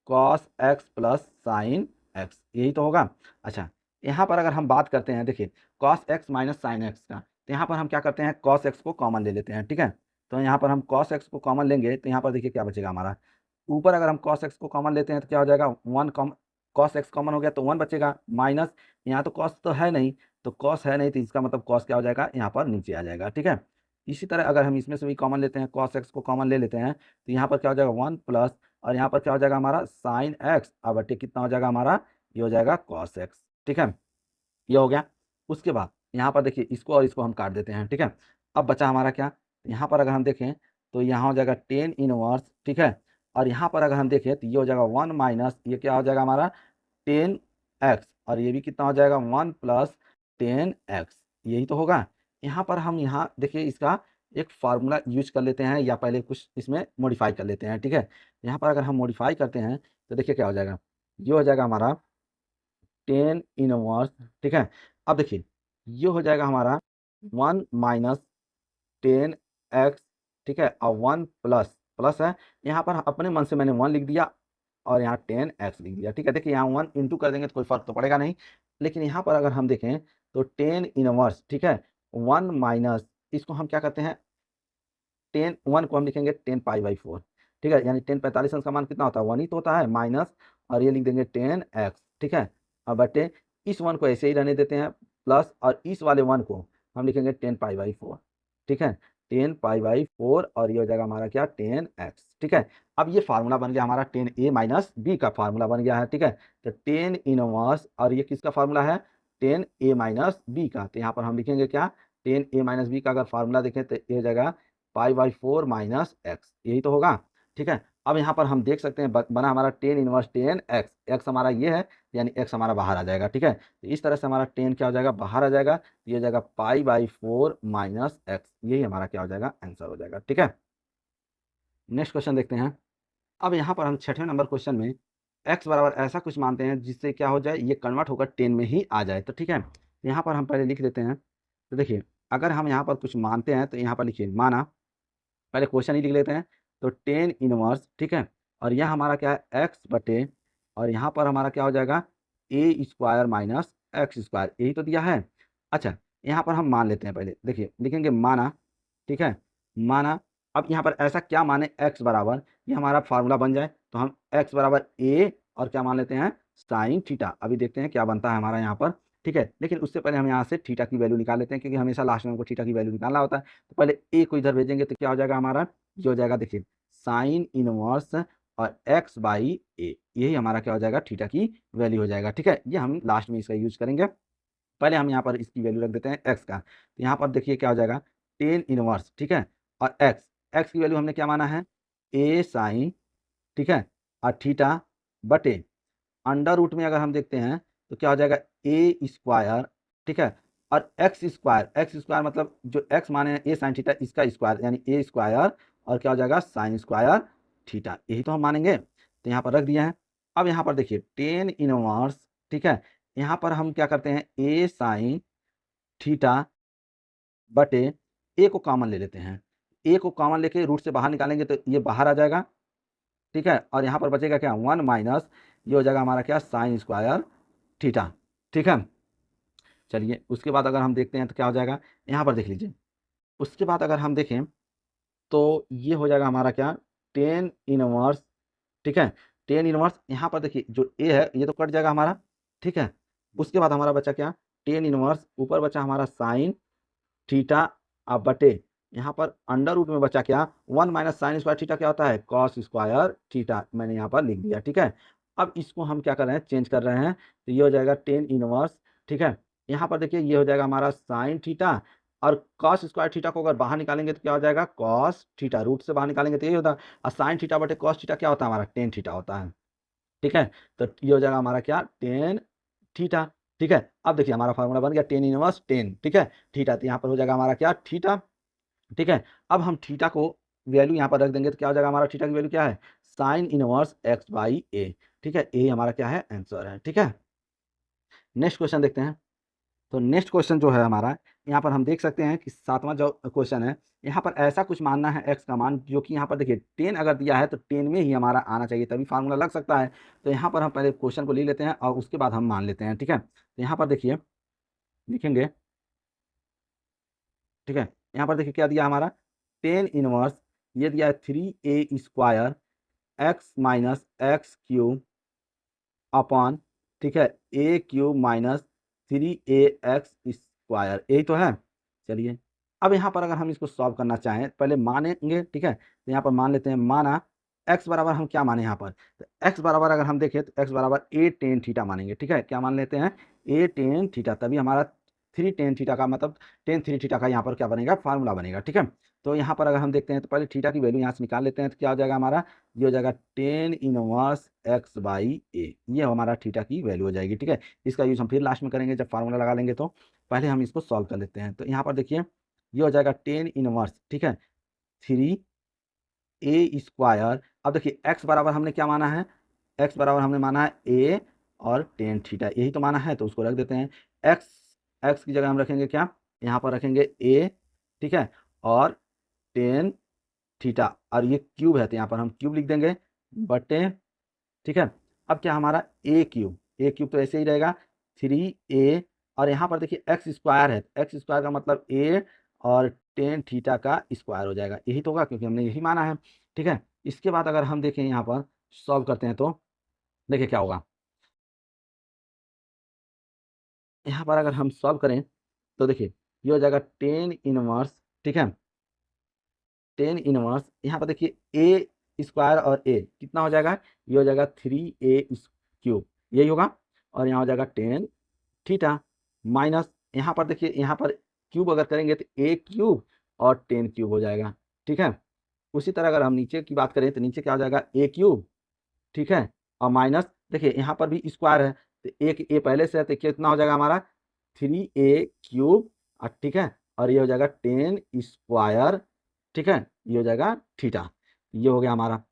cos x plus sign x, यही तो होगा। अच्छा, यहाँ पर अगर हम बात करते हैं, देखिए cos x minus sine x का, तो यहाँ पर हम क्या करते हैं, cos x को कॉमन ले लेते हैं। ठीक है, तो यहाँ पर हम cos x को कॉमन लेंगे तो यहाँ पर देखिए क्या बचेगा हमारा, ऊपर अगर हम cos x को कॉमन लेते हैं तो क्या हो जाएगा, one com, cos x common हो गया तो 1 बचेगा, माइनस यहाँ तो cos तो है नहीं, तो cos है नहीं तो इसका मतलब cos क्या हो जाएगा, यहाँ पर नीचे आ जाएगा। ठीक है, इसी तरह अगर हम इसमें से भी कॉमन लेते हैं, cos x को कॉमन ले लेते हैं, तो यहाँ पर क्या हो जाएगा 1 प्लस, और यहाँ पर क्या हो जाएगा हमारा साइन एक्स, अब बटे कितना हो जाएगा हमारा, ये हो जाएगा cos x। ठीक है, ये हो गया। उसके बाद यहाँ पर देखिए इसको और इसको हम काट देते हैं। ठीक है, अब बचा हमारा क्या, यहाँ पर अगर हम देखें तो यहाँ हो जाएगा टेन इनवर्स। ठीक है, और यहाँ पर अगर हम देखें तो ये हो जाएगा 1 माइनस, ये क्या हो जाएगा हमारा टेन एक्स, और ये भी कितना हो जाएगा 1 प्लस टेन एक्स, यही तो होगा। यहाँ पर हम यहाँ देखिए इसका एक फार्मूला यूज कर लेते हैं, या पहले कुछ इसमें मॉडिफाई कर लेते हैं। ठीक है, यहाँ पर अगर हम मॉडिफाई करते हैं तो देखिए क्या हो जाएगा, ये हो जाएगा हमारा टेन इनवर्स। ठीक है, अब देखिए ये हो जाएगा हमारा 1 माइनस टेन एक्स। ठीक है, और 1 प्लस, प्लस है, यहाँ पर अपने मन से मैंने 1 लिख दिया और यहाँ टेन एक्स लिख दिया। ठीक है, देखिए यहाँ 1 इंटू कर देंगे तो कोई फर्क तो पड़ेगा नहीं, लेकिन यहाँ पर अगर हम देखें तो टेन इनवर्स, ठीक है, 1 माइनस, इसको हम क्या करते हैं, टेन 1 को हम लिखेंगे 10π/4। ठीक है, यानी 10 45 अंश का मान कितना होता है, 1 ही तो होता है, माइनस, और ये लिख देंगे टेन एक्स। ठीक है, अब बटे इस 1 को ऐसे ही रहने देते हैं, प्लस, और इस वाले 1 को हम लिखेंगे 10π/4। ठीक है, 10 पाई/4 और ये हो जाएगा हमारा क्या 10x। ठीक है, अब ये फार्मूला बन गया हमारा 10a माइनस बी का फार्मूला बन गया है। ठीक है, तो 10 इनवर्स और ये किसका फार्मूला है 10a माइनस बी का। तो यहाँ पर हम लिखेंगे क्या 10a माइनस बी का अगर फार्मूला देखें तो ये हो जाएगा पाई/4 माइनस एक्स, यही तो होगा। ठीक है, अब यहाँ पर हम देख सकते हैं बना हमारा 10 इनवर्स 10x, एक्स हमारा ये है यानी एक्स हमारा बाहर आ जाएगा। ठीक है, तो इस तरह से हमारा 10 क्या हो जाएगा बाहर आ जाएगा, ये हो जाएगा पाई/4 माइनस एक्स, यही हमारा क्या हो जाएगा आंसर हो जाएगा। ठीक है, नेक्स्ट क्वेश्चन देखते हैं। अब यहाँ पर हम छठवें नंबर क्वेश्चन में x बराबर ऐसा कुछ मानते हैं जिससे क्या हो जाए ये कन्वर्ट होकर 10 में ही आ जाए। तो ठीक है, यहाँ पर हम पहले लिख देते हैं। तो देखिए अगर हम यहाँ पर कुछ मानते हैं तो यहाँ पर लिखिए माना, पहले क्वेश्चन ही लिख लेते हैं। तो 10 इनवर्स, ठीक है, और यह हमारा क्या है एक्स बटे, और यहाँ पर हमारा क्या हो जाएगा ए स्क्वायर माइनस एक्स स्क्वायर, यही तो दिया है। अच्छा, यहाँ पर हम मान लेते हैं, पहले देखिए लिखेंगे माना। ठीक है, माना, अब यहाँ पर ऐसा क्या माने एक्स बराबर, ये हमारा फार्मूला बन जाए तो हम एक्स बराबर ए और क्या मान लेते हैं साइन थीटा। अभी देखते हैं क्या बनता है हमारा यहाँ पर। ठीक है, लेकिन उससे पहले हम यहाँ से थीटा की वैल्यू निकाल लेते हैं क्योंकि हमेशा लास्ट में हमको थीटा की वैल्यू निकालना होता है। तो पहले ए को इधर भेजेंगे तो क्या हो जाएगा हमारा, ये हो जाएगा देखिए साइन इनवर्स और एक्स बाई ए, यही हमारा क्या हो जाएगा थीटा की वैल्यू हो जाएगा। ठीक है, ये हम लास्ट में इसका यूज करेंगे। पहले हम यहाँ पर इसकी वैल्यू रख देते हैं एक्स का। तो यहाँ पर देखिए क्या हो जाएगा 10 इनवर्स, ठीक है, और एक्स, एक्स की वैल्यू हमने क्या माना है ए साइन, ठीक है, और थीटा बटे अंडर रूट में अगर हम देखते हैं तो क्या हो जाएगा ए स्क्वायर। ठीक है, और एक्स स्क्वायर, एक्स स्क्वायर मतलब जो एक्स माने हैं ए साइन थीटा इसका स्क्वायर यानी ए स्क्वायर, और क्या हो जाएगा साइन स्क्वायर थीटा, यही तो हम मानेंगे। तो यहाँ पर रख दिया है। अब यहाँ पर देखिए 10 इनवर्स, ठीक है, यहाँ पर हम क्या करते हैं ए साइन थीटा बटे ए को कॉमन ले लेते हैं। ए को कॉमन लेके रूट से बाहर निकालेंगे तो ये बाहर आ जाएगा। ठीक है, और यहाँ पर बचेगा क्या 1 माइनस, ये हो जाएगा हमारा क्या साइन स्क्वायर थीटा। ठीक है, चलिए उसके बाद अगर हम देखते हैं तो क्या हो जाएगा, यहाँ पर देख लीजिए। उसके बाद अगर हम देखें तो ये हो जाएगा हमारा क्या 10 इनवर्स। ठीक है, 10 इनवर्स, यहाँ पर देखिए जो ए है ये तो कट जाएगा हमारा। ठीक है, उसके बाद हमारा बचा क्या 10 इनवर्स, ऊपर बचा हमारा साइन थीटा अब बटे, यहाँ पर अंडर रूट में बचा क्या 1 माइनस साइन स्क्वायर थीटा क्या होता है कॉस स्क्वायर थीटा, मैंने यहाँ पर लिख दिया। ठीक है, अब इसको हम क्या कर रहे हैं चेंज कर रहे हैं, तो ये हो जाएगा 10 इनवर्स। ठीक है, यहाँ पर देखिए ये हो जाएगा हमारा साइन थीटा, और कॉस स्क्वायर थीटा को अगर बाहर निकालेंगे तो क्या हो जाएगा कॉस थीटा, रूट से बाहर निकालेंगे तो ये होता है, और साइन थीटा बटे कॉस थीटा क्या होता है हमारा टेन थीटा होता है। ठीक है, तो ये हो जाएगा हमारा क्या टेन थीटा। ठीक है, अब देखिए हमारा फार्मूला बन गया 10 इनवर्स 10, ठीक है, थीटा, तो यहाँ पर हो जाएगा हमारा क्या थीटा। ठीक है, अब हम थीटा को वैल्यू यहाँ पर रख देंगे तो क्या हो जाएगा हमारा थीटा की वैल्यू क्या है साइन इनवर्स एक्स बाई ए। ठीक है, ए हमारा क्या है आंसर है। ठीक है, नेक्स्ट क्वेश्चन देखते हैं। तो नेक्स्ट क्वेश्चन जो है हमारा, यहाँ पर हम देख सकते हैं कि सातवां जो क्वेश्चन है, यहाँ पर ऐसा कुछ मानना है एक्स का मान जो कि यहाँ पर देखिए 10 अगर दिया है तो 10 में ही हमारा आना चाहिए तभी फार्मूला लग सकता है। तो यहाँ पर हम पहले क्वेश्चन को ले लेते हैं और उसके बाद हम मान लेते हैं। ठीक है, तो यहाँ पर देखिए लिखेंगे। ठीक है, यहाँ पर देखिए क्या दिया हमारा 10 इनवर्स, ये दिया है 3a² x minus x cube upon, ठीक है, ए क्यूब माइनस 3ax², यही तो है। चलिए अब यहाँ पर अगर हम इसको सॉल्व करना चाहें पहले मानेंगे। ठीक है, तो यहाँ पर मान लेते हैं माना x बराबर हम क्या माने यहाँ पर, तो x बराबर अगर हम देखें तो x बराबर ए टेन थीटा मानेंगे। ठीक है, क्या मान लेते हैं ए टेन थीटा, तभी हमारा 3 tan थीटा का मतलब 10 3 थीटा का यहाँ पर क्या बनेगा फार्मूला बनेगा। ठीक है, तो यहाँ पर अगर हम देखते हैं तो पहले थीटा की वैल्यू यहाँ से निकाल लेते हैं तो क्या हो जाएगा हमारा, ये हो जाएगा 10 इनवर्स x बाई ए, ये हमारा थीटा की वैल्यू हो जाएगी। ठीक है, इसका यूज हम फिर लास्ट में करेंगे जब फार्मूला लगा लेंगे। तो पहले हम इसको सॉल्व कर लेते हैं। तो यहाँ पर देखिए ये हो जाएगा 10 इनवर्स, ठीक है, 3a²। अब देखिए x बराबर हमने क्या माना है, x बराबर हमने माना है a और टेन थीटा, यही तो माना है, तो उसको रख देते हैं। x, x की जगह हम रखेंगे क्या, यहाँ पर रखेंगे a, ठीक है, और टेन थीटा, और ये क्यूब है तो यहाँ पर हम क्यूब लिख देंगे बटे। ठीक है, अब क्या हमारा ए क्यूब, ए क्यूब तो ऐसे ही रहेगा 3a, और यहाँ पर देखिए एक्स स्क्वायर है, एक्स स्क्वायर का मतलब ए और टेन थीटा का स्क्वायर हो जाएगा, यही तो होगा क्योंकि हमने यही माना है। ठीक है, इसके बाद अगर हम देखें यहाँ पर सॉल्व करते हैं तो देखिए क्या होगा, यहाँ पर अगर हम सॉल्व करें तो देखिए ये हो जाएगा 10 इनवर्स, ठीक है, टेन इनवर्स, यहाँ पर देखिए ए स्क्वायर और ए कितना हो जाएगा, ये हो जाएगा 3a³ यही होगा, और यहाँ हो जाएगा टेन थीटा माइनस, यहाँ पर देखिए यहाँ पर क्यूब अगर करेंगे तो a³ और टेन³ हो जाएगा। ठीक है, उसी तरह अगर हम नीचे की बात करें तो नीचे क्या हो जाएगा a³, ठीक है, और माइनस देखिए यहाँ पर भी स्क्वायर है तो एक ए पहले से है तो कितना हो जाएगा हमारा 3a³ और ठीक है, और ये हो जाएगा टेन स्क्वायर, ठीक है, ये हो जाएगा थीटा, ये हो गया हमारा।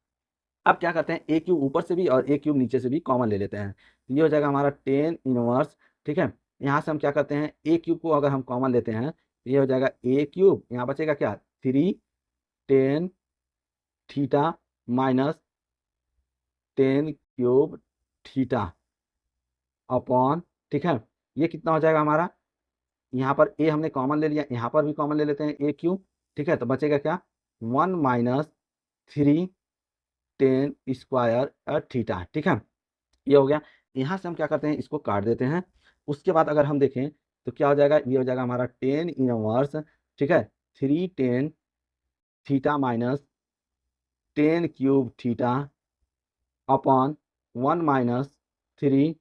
अब क्या करते हैं, a³ ऊपर से भी और a³ नीचे से भी कॉमन ले लेते हैं, ये हो जाएगा हमारा टेन इनवर्स, ठीक है। यहाँ से हम क्या करते हैं, a³ को अगर हम कॉमन लेते हैं तो ये हो जाएगा a³, यहाँ बचेगा क्या 3 tan theta minus tan theta upon, ठीक है, ये कितना हो जाएगा हमारा, यहाँ पर ए हमने कॉमन ले लिया, यहाँ पर भी कॉमन ले लेते हैं a³, ठीक है, तो बचेगा क्या 1 माइनस 3 टेन स्क्वायर थीटा, ठीक है, ये हो गया। यहाँ से हम क्या करते हैं, इसको काट देते हैं। उसके बाद अगर हम देखें तो क्या हो जाएगा, ये हो जाएगा हमारा टेन इनवर्स, ठीक है, 3 tan theta minus tan theta upon 1 minus 3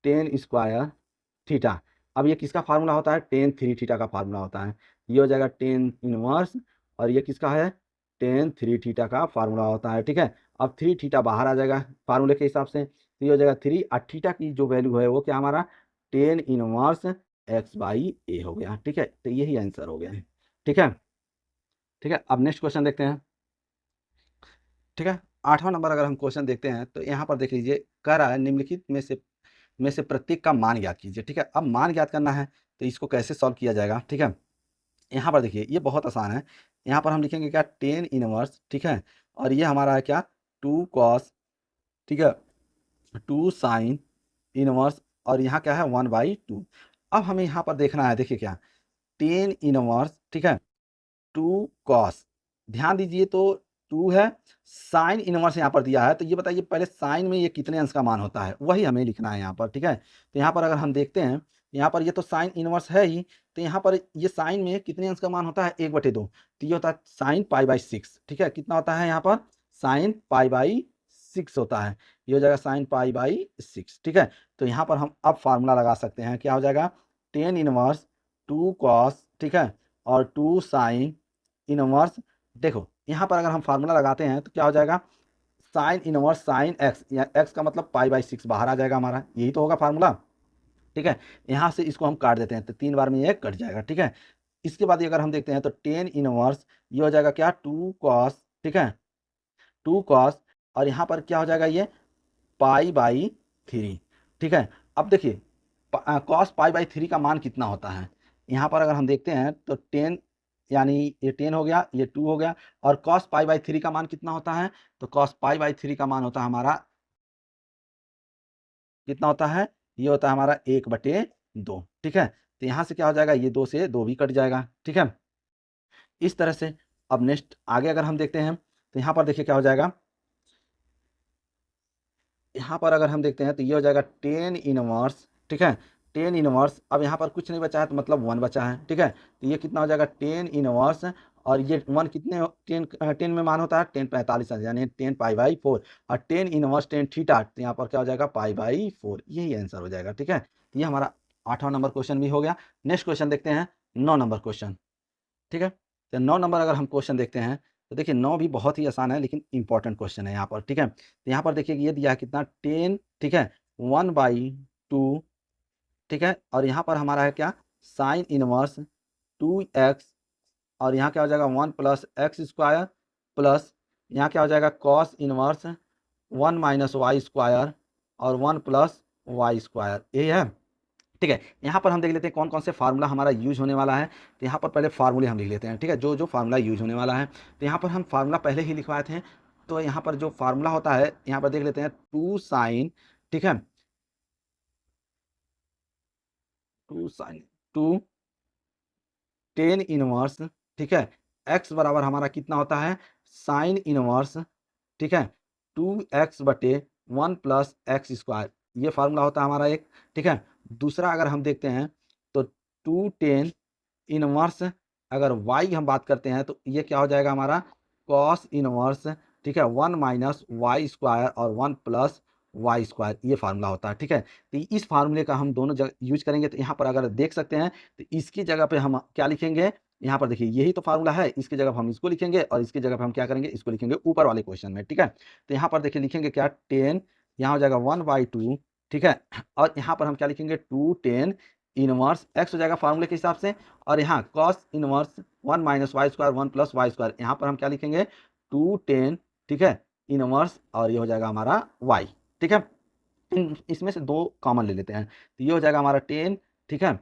tan square theta. अब ये किसका फार्मूला होता है, टेन 3 थीटा का फार्मूला होता है, ये हो जाएगा टेन इनवर्स, और ये किसका है, टेन 3 थीटा का फार्मूला होता है, ठीक है। अब 3 थीटा बाहर आ जाएगा फार्मूले के हिसाब से, तो ये हो जाएगा 3 और थीटा की जो वैल्यू है वो क्या हमारा टेन इनवर्स x/a हो गया, ठीक है, तो यही आंसर हो गया है, ठीक है। ठीक है, अब नेक्स्ट क्वेश्चन देखते हैं। ठीक है, 8वां नंबर अगर हम क्वेश्चन देखते हैं तो यहाँ पर देख लीजिए, कह रहा है निम्नलिखित में से प्रत्येक का मान ज्ञात कीजिए, ठीक है। अब मान ज्ञात करना है तो इसको कैसे सॉल्व किया जाएगा, ठीक है। यहाँ पर देखिए ये बहुत आसान है, यहाँ पर हम लिखेंगे क्या टेन इनवर्स, ठीक है, और ये हमारा है क्या 2 cos, ठीक है, 2 sin इनवर्स, और यहाँ क्या है 1/2। अब हमें यहाँ पर देखना है, देखिए क्या टेन इनवर्स, ठीक है, 2 cos, ध्यान दीजिए तो 2 है, साइन इनवर्स यहाँ पर दिया है, तो ये बताइए पहले साइन में ये कितने अंश का मान होता है, वही हमें लिखना है यहाँ पर, ठीक है। तो यहाँ पर अगर हम देखते हैं, यहाँ पर ये तो साइन इनवर्स है ही, तो यहाँ पर ये साइन में कितने अंश का मान होता है 1/2, तो ये होता है साइन π/6, ठीक है, कितना होता है यहाँ पर साइन π/6 होता है, ये हो जाएगा साइन π/6, ठीक है। तो यहाँ पर हम अब फार्मूला लगा सकते हैं, क्या हो जाएगा टेन इनवर्स 2 cos, ठीक है, और 2 sin इनवर्स, देखो यहाँ पर अगर हम फार्मूला लगाते हैं तो क्या हो जाएगा साइन इनवर्स साइन एक्स, या एक्स का मतलब π/6 बाहर आ जाएगा हमारा, यही तो होगा फार्मूला, ठीक है। यहाँ से इसको हम काट देते हैं तो 3 बार में ये कट जाएगा, ठीक है। इसके बाद अगर हम देखते हैं तो टेन इनवर्स ये हो जाएगा क्या 2 cos, ठीक है, 2 cos, और यहाँ पर क्या हो जाएगा ये π/3, ठीक है। अब देखिए cos π/3 का मान कितना होता है, यहाँ पर अगर हम देखते हैं तो टेन, यानी ये 10 हो गया, ये 2 हो गया, और cos π/3 का मान कितना होता है, तो cos π/3 का मान होता है हमारा कितना होता है, ये होता है हमारा 1/2, ठीक है। तो यहाँ से क्या हो जाएगा, ये 2 से 2 भी कट जाएगा, ठीक है, इस तरह से। अब नेक्स्ट आगे अगर हम देखते हैं तो यहाँ पर देखिए क्या हो जाएगा, यहाँ पर अगर हम देखते हैं तो ये हो जाएगा टेन इनवर्स, ठीक है, टेन इनवर्स, अब यहाँ पर कुछ नहीं बचा है तो मतलब 1 बचा है, ठीक है, तो ये कितना हो जाएगा टेन इनवर्स, और ये 1 कितने टेन टेन में मान होता है टेन 45 यानी 10 π/4, और टेन इनवर्स टेन थीटा, तो यहाँ पर क्या हो जाएगा π/4, यही आंसर हो जाएगा, ठीक है। तो ये हमारा 8वां नंबर क्वेश्चन भी हो गया। नेक्स्ट क्वेश्चन देखते हैं 9 नंबर क्वेश्चन, ठीक है। तो 9 नंबर अगर हम क्वेश्चन देखते हैं तो देखिए 9 भी बहुत ही आसान है लेकिन इंपॉर्टेंट क्वेश्चन है यहाँ पर, ठीक है। तो यहाँ पर देखिए ये दिया है कितना 10, ठीक है, 1/2, ठीक है, और यहाँ पर हमारा है क्या साइन इनवर्स 2x, और यहाँ क्या हो जाएगा 1 + x² प्लस यहाँ क्या हो जाएगा कॉस इनवर्स 1 - y², और 1 + y², ये है, ठीक है। यहाँ पर हम देख लेते हैं कौन कौन से फार्मूला हमारा यूज होने वाला है, तो यहाँ पर पहले फार्मूले हम लिख लेते हैं, ठीक है, जो जो फार्मूला यूज होने वाला है। तो यहाँ पर हम फार्मूला पहले ही लिखवाए थे, तो यहाँ पर जो फार्मूला होता है यहाँ पर देख लेते हैं 2 sin, ठीक है, 2 sin 2 टेन इनवर्स, ठीक है, x बराबर हमारा कितना होता है साइन इनवर्स, ठीक है, 2x/1 + x², ये फार्मूला होता है हमारा एक, ठीक है। दूसरा अगर हम देखते हैं तो 2 टेन इनवर्स अगर y हम बात करते हैं तो ये क्या हो जाएगा हमारा कॉस इनवर्स, ठीक है, 1 माइनस वाई स्क्वायर और 1 प्लस वाई स्क्वायर, ये फार्मूला होता है। ठीक है, तो इस फार्मूले का हम दोनों जगह यूज करेंगे। तो यहाँ पर अगर देख सकते हैं तो इसकी जगह पे हम क्या लिखेंगे, यहाँ पर देखिए यही तो फार्मूला है, इसकी जगह पर हम इसको लिखेंगे और इसकी जगह पर हम क्या करेंगे, इसको लिखेंगे ऊपर वाले क्वेश्चन में। ठीक है, तो यहाँ पर देखिए लिखेंगे क्या 10, यहाँ हो जाएगा 1/2, ठीक है, और यहाँ पर हम क्या लिखेंगे 2 10 इनवर्स एक्स हो जाएगा फार्मूले के हिसाब से, और यहाँ cos inverse 1 minus Y square 1 plus Y square, यहाँ पर हम क्या लिखेंगे 2 10, ठीक है, इनवर्स, और ये हो जाएगा हमारा y। ठीक है, इसमें से दो कॉमन ले लेते हैं, तो ये हो जाएगा हमारा 10, ठीक है,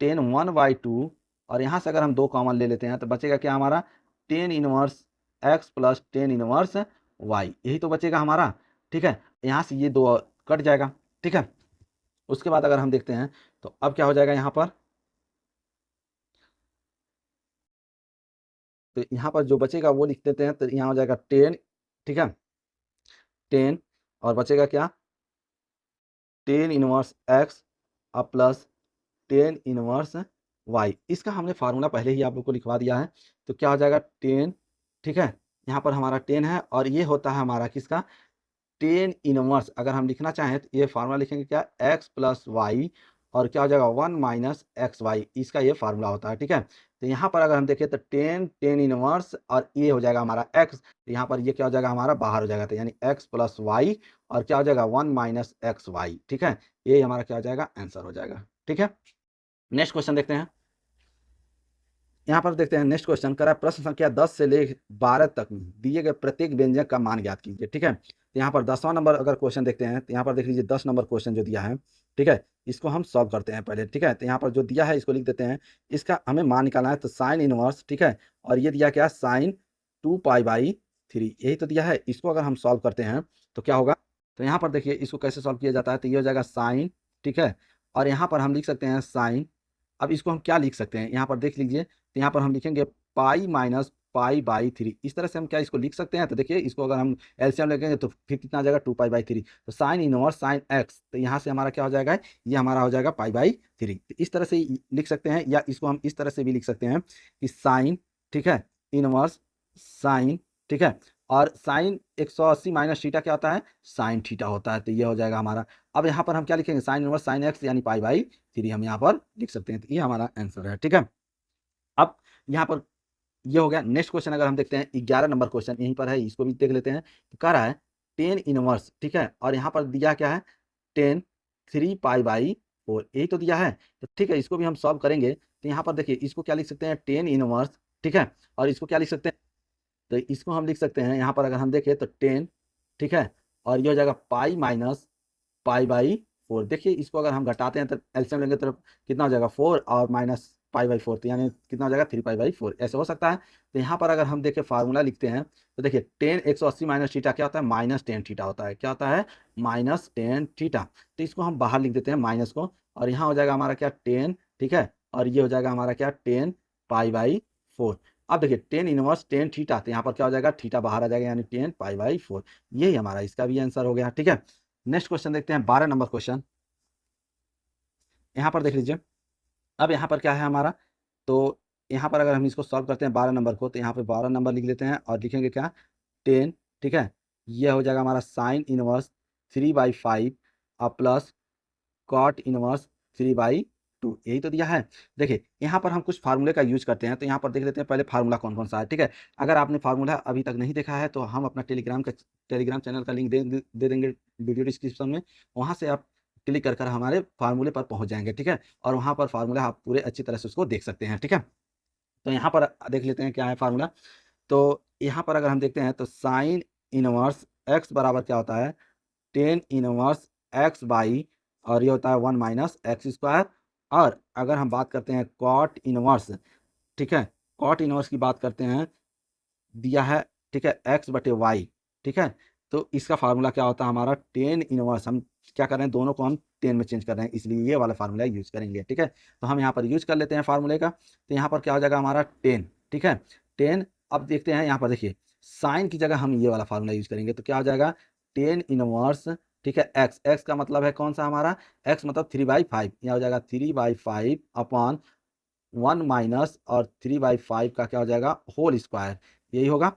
10 1/2, और यहाँ से अगर हम दो कॉमन ले लेते हैं तो बचेगा क्या हमारा 10 inverse x plus 10 inverse y, यही तो बचेगा हमारा। ठीक है, यहाँ से ये दो कट जाएगा। ठीक है, उसके बाद अगर हम देखते हैं तो अब क्या हो जाएगा यहाँ पर, तो यहाँ पर जो बचेगा वो लिख देते हैं, तो यहाँ हो जाएगा 10, ठीक है, 10, और बचेगा क्या 10 इनवर्स एक्स अब प्लस 10 इनवर्स वाई। इसका हमने फार्मूला पहले ही आप लोग को लिखवा दिया है, तो क्या हो जाएगा 10, ठीक है, यहाँ पर हमारा 10 है, और ये होता है हमारा किसका 10 इनवर्स, अगर हम लिखना चाहें तो ये फार्मूला लिखेंगे क्या एक्स प्लस वाई, और क्या हो जाएगा 1 माइनस एक्स वाई, इसका ये फार्मूला होता है। ठीक है, तो यहाँ पर अगर हम देखें तो 10 इनवर्स और ये हो जाएगा हमारा एक्स, तो यहाँ पर ये क्या हो जाएगा हमारा बाहर हो जाएगा, तो यानी एक्स प्लस वाई, और क्या हो जाएगा 1 माइनस एक्स वाई। ठीक है, ये हमारा क्या हो जाएगा आंसर हो जाएगा। ठीक है, नेक्स्ट क्वेश्चन देखते हैं। यहाँ पर देखते हैं नेक्स्ट क्वेश्चन करा प्रश्न संख्या 10 से ले 12 तक दिए गए प्रत्येक व्यंजक का मान ज्ञात कीजिए। ठीक है, तो यहाँ पर 10वां नंबर अगर क्वेश्चन देखते हैं तो यहाँ पर देख लीजिए 10 नंबर क्वेश्चन जो दिया है। ठीक है, इसको हम सॉल्व करते हैं पहले। ठीक है, तो यहाँ पर जो दिया है इसको लिख देते हैं, इसका हमें मान निकालना है, तो साइन इनवर्स, ठीक है, और ये दिया क्या साइन 2π/3, यही तो दिया है। इसको अगर हम सॉल्व करते हैं तो क्या होगा, तो यहाँ पर देखिए इसको कैसे सॉल्व किया जाता है, तो ये हो जाएगा साइन, ठीक है, और यहाँ पर हम लिख सकते हैं साइन। अब इसको हम क्या लिख सकते हैं, यहाँ पर देख लीजिए, तो यहाँ पर हम लिखेंगे पाई माइनस π/3, इस तरह से हम क्या इसको लिख सकते हैं। तो देखिए इसको अगर हम एलसीएम लेंगे तो फिर कितना आ जाएगा 2π/3, तो साइन इनवर्स साइन एक्स, तो यहाँ से हमारा क्या हो जाएगा, ये हमारा हो जाएगा π/3। तो इस तरह से लिख सकते हैं, या इसको हम इस तरह से भी लिख सकते हैं कि साइन, ठीक है, इनवर्स साइन, ठीक है, और साइन 180 माइनस थीटा क्या होता है साइन थीटा होता है, तो ये हो जाएगा हमारा। अब यहाँ पर हम क्या लिखेंगे साइन इनवर्स साइन एक्स यानी π/3 हम यहाँ पर लिख सकते हैं, तो ये हमारा आंसर है। ठीक है, अब यहाँ पर ये हो गया। नेक्स्ट क्वेश्चन अगर हम देखते हैं 11 नंबर क्वेश्चन यहीं पर है, इसको भी देख लेते हैं। तो कह रहा है 10 इनवर्स, ठीक है, और यहाँ पर दिया क्या है 10 3π/4, यही तो दिया है। तो ठीक है, इसको भी हम सॉल्व करेंगे। तो यहाँ पर देखिए इसको क्या लिख सकते हैं 10 इनवर्स, ठीक है, और इसको क्या लिख सकते हैं, तो इसको हम लिख सकते हैं यहाँ पर अगर हम देखें तो 10, ठीक है, और ये हो जाएगा पाई माइनस π/4। देखिए इसको अगर हम घटाते हैं तो एलसीएम लेंगे तो कितना हो जाएगा 4 और माइनस π/4, तो यानी कितना हो जाएगा 3π/4, ऐसे हो सकता है। तो यहाँ पर अगर हम देखें फार्मूला लिखते हैं तो देखिए 10 180 माइनस थीटा क्या होता है -10 थीटा होता है, क्या होता है -10 थीटा। तो इसको हम बाहर लिख देते हैं माइनस को, और यहाँ हो जाएगा हमारा क्या 10, ठीक है, और ये हो जाएगा हमारा क्या 10 π/4। अब देखिए 10 इनवर्स 10 थीटा, तो यहाँ पर क्या हो जाएगा थीटा बाहर आ जाएगा यानी 10 π/4, यही हमारा इसका भी आंसर हो गया। ठीक है, नेक्स्ट क्वेश्चन देखते हैं 12 नंबर क्वेश्चन। यहाँ पर देख लीजिए, अब यहाँ पर क्या है हमारा, तो यहाँ पर अगर हम इसको सॉल्व करते हैं 12 नंबर को, तो यहाँ पे 12 नंबर लिख लेते हैं और लिखेंगे क्या 10, ठीक है, ये हो जाएगा हमारा साइन इनवर्स 3/5 और प्लस कॉट इनवर्स 3/2, यही तो दिया है। देखिए यहाँ पर हम कुछ फार्मूले का यूज करते हैं, तो यहाँ पर देख लेते हैं पहले फार्मूला कौन कौन सा है। ठीक है, अगर आपने फार्मूला अभी तक नहीं देखा है तो हम अपना टेलीग्राम चैनल का लिंक दे देंगे वीडियो डिस्क्रिप्शन में, वहाँ से आप क्लिक कर हमारे फार्मूले पर पहुँच जाएंगे। ठीक है, और वहाँ पर फार्मूला आप पूरे अच्छी तरह से उसको देख सकते हैं। ठीक है, तो यहाँ पर देख लेते हैं क्या है फार्मूला। तो यहाँ पर अगर हम देखते हैं तो साइन इनवर्स एक्स बराबर क्या होता है 10 इनवर्स x/, और ये होता है 1 माइनस एक्स स्क्वायर। और अगर हम बात करते हैं कॉट इनवर्स, ठीक है, कॉट इनवर्स की बात करते हैं, दिया है, ठीक है, x/y, ठीक है, तो इसका फार्मूला क्या होता है हमारा 10 इनवर्स, हम क्या कर रहे हैं दोनों को हम 10 में चेंज कर रहे हैं, इसलिए ये वाला फार्मूला यूज करेंगे। ठीक है, तो हम यहाँ पर यूज कर लेते हैं फार्मूले का, तो यहाँ पर क्या हो जाएगा हमारा 10, ठीक है, 10। अब देखते हैं यहाँ पर देखिए साइन की जगह हम ये वाला फार्मूला यूज करेंगे, तो क्या हो जाएगा 10 इनवर्स, ठीक है, एक्स का मतलब है कौन सा हमारा x मतलब 3/5, यह हो जाएगा 3/5 अपॉन 1 माइनस और 3/5 का क्या हो जाएगा होल स्क्वायर, यही होगा।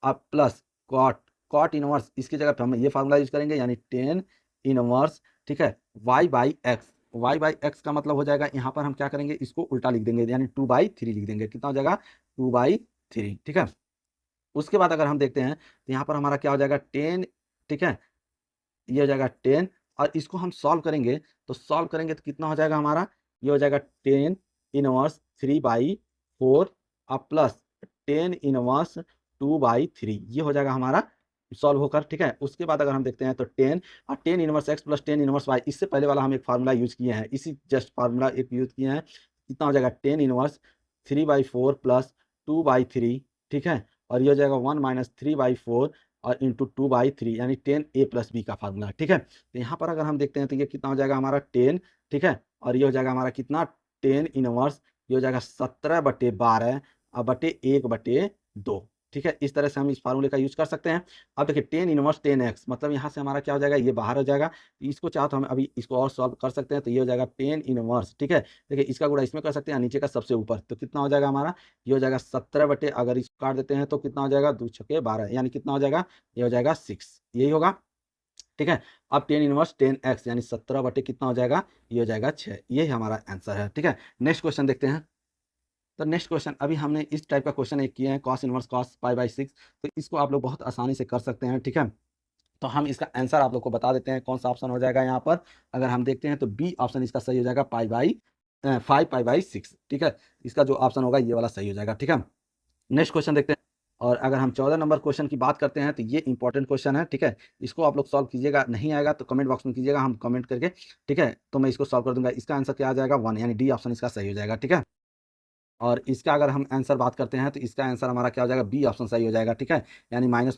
अब प्लस कॉट इनवर्स, इसकी जगह पे हम ये फार्मूला यूज करेंगे यानी टेन इनवर्स, ठीक है, y/x का मतलब हो जाएगा, यहाँ पर हम क्या करेंगे इसको उल्टा लिख देंगे यानी 2/3 लिख देंगे, कितना हो जाएगा 2/3, ठीक है। उसके बाद अगर हम देखते हैं तो यहाँ पर हमारा क्या हो जाएगा 10, ठीक है, ये हो जाएगा 10 और इसको हम सॉल्व करेंगे तो कितना हो जाएगा हमारा, ये हो जाएगा 10 इनवर्स 3/4 और प्लस 10 इनवर्स 2/3, ये हो जाएगा हमारा सॉल्व होकर, ठीक है। उसके बाद अगर हम देखते हैं तो 10 और 10 inverse X plus 10 inverse Y, इससे पहले वाला हम एक फार्मूला यूज किए हैं, इसी जस्ट फार्मूला एक यूज किए हैं, कितना हो जाएगा 10 इनवर्स 3/4 प्लस 2/3, ठीक है, और ये हो जाएगा 1 माइनस 3/4 और इंटू 2/3 यानी 10a प्लस बी का फार्मूला, ठीक है। तो यहाँ पर अगर हम देखते हैं तो ये कितना हो जाएगा हमारा 10, ठीक है, और ये हो जाएगा हमारा कितना 10 इनवर्स, ये हो जाएगा 17/12 और बटे 1/2, ठीक है। इस तरह से हम इस फार्मूले का यूज कर सकते हैं। अब देखिए 10 इनवर्स 10x, मतलब यहाँ से हमारा क्या हो जाएगा ये बाहर हो जाएगा, इसको चाहो तो हम अभी इसको और सॉल्व कर सकते हैं, तो ये हो जाएगा 10 इनवर्स, ठीक है। देखिए इसका गुणा इसमें कर सकते हैं, नीचे का सबसे ऊपर, तो कितना हो जाएगा हमारा, ये हो जाएगा 17 अगर इसको काट देते हैं तो कितना हो जाएगा 2 छक्के 12 यानी कितना हो जाएगा, ये हो जाएगा 6, यही होगा, ठीक है। अब 10 इनवर्स 10x यानी 17 कितना हो जाएगा, ये हो जाएगा 6, यही हमारा आंसर है, ठीक है। नेक्स्ट क्वेश्चन देखते हैं। तो नेक्स्ट क्वेश्चन, अभी हमने इस टाइप का क्वेश्चन एक किए हैं कॉस इनवर्स कॉस π/6, तो इसको आप लोग बहुत आसानी से कर सकते हैं, ठीक है। तो हम इसका आंसर आप लोग को बता देते हैं कौन सा ऑप्शन हो जाएगा यहाँ पर। अगर हम देखते हैं तो बी ऑप्शन इसका सही हो जाएगा 5/6, ठीक है, इसका जो ऑप्शन होगा ये वाला सही हो जाएगा, ठीक है। नेक्स्ट क्वेश्चन देखते हैं। और अगर हम 14 नंबर क्वेश्चन की बात करते हैं तो ये इंपॉर्टेंट क्वेश्चन है, ठीक है, इसको आप लोग सॉल्व कीजिएगा, नहीं आएगा तो कमेंट बॉक्स में कीजिएगा, हम कमेंट करके, ठीक है, तो मैं इसको सॉल्व कर दूंगा। इसका आंसर क्या आ जाएगा 1 यानी डी ऑप्शन इसका सही हो जाएगा, ठीक है। और इसका अगर हम आंसर बात करते हैं तो इसका आंसर हमारा क्या हो जाएगा, बी ऑप्शन सही हो जाएगा, ठीक है, यानी -5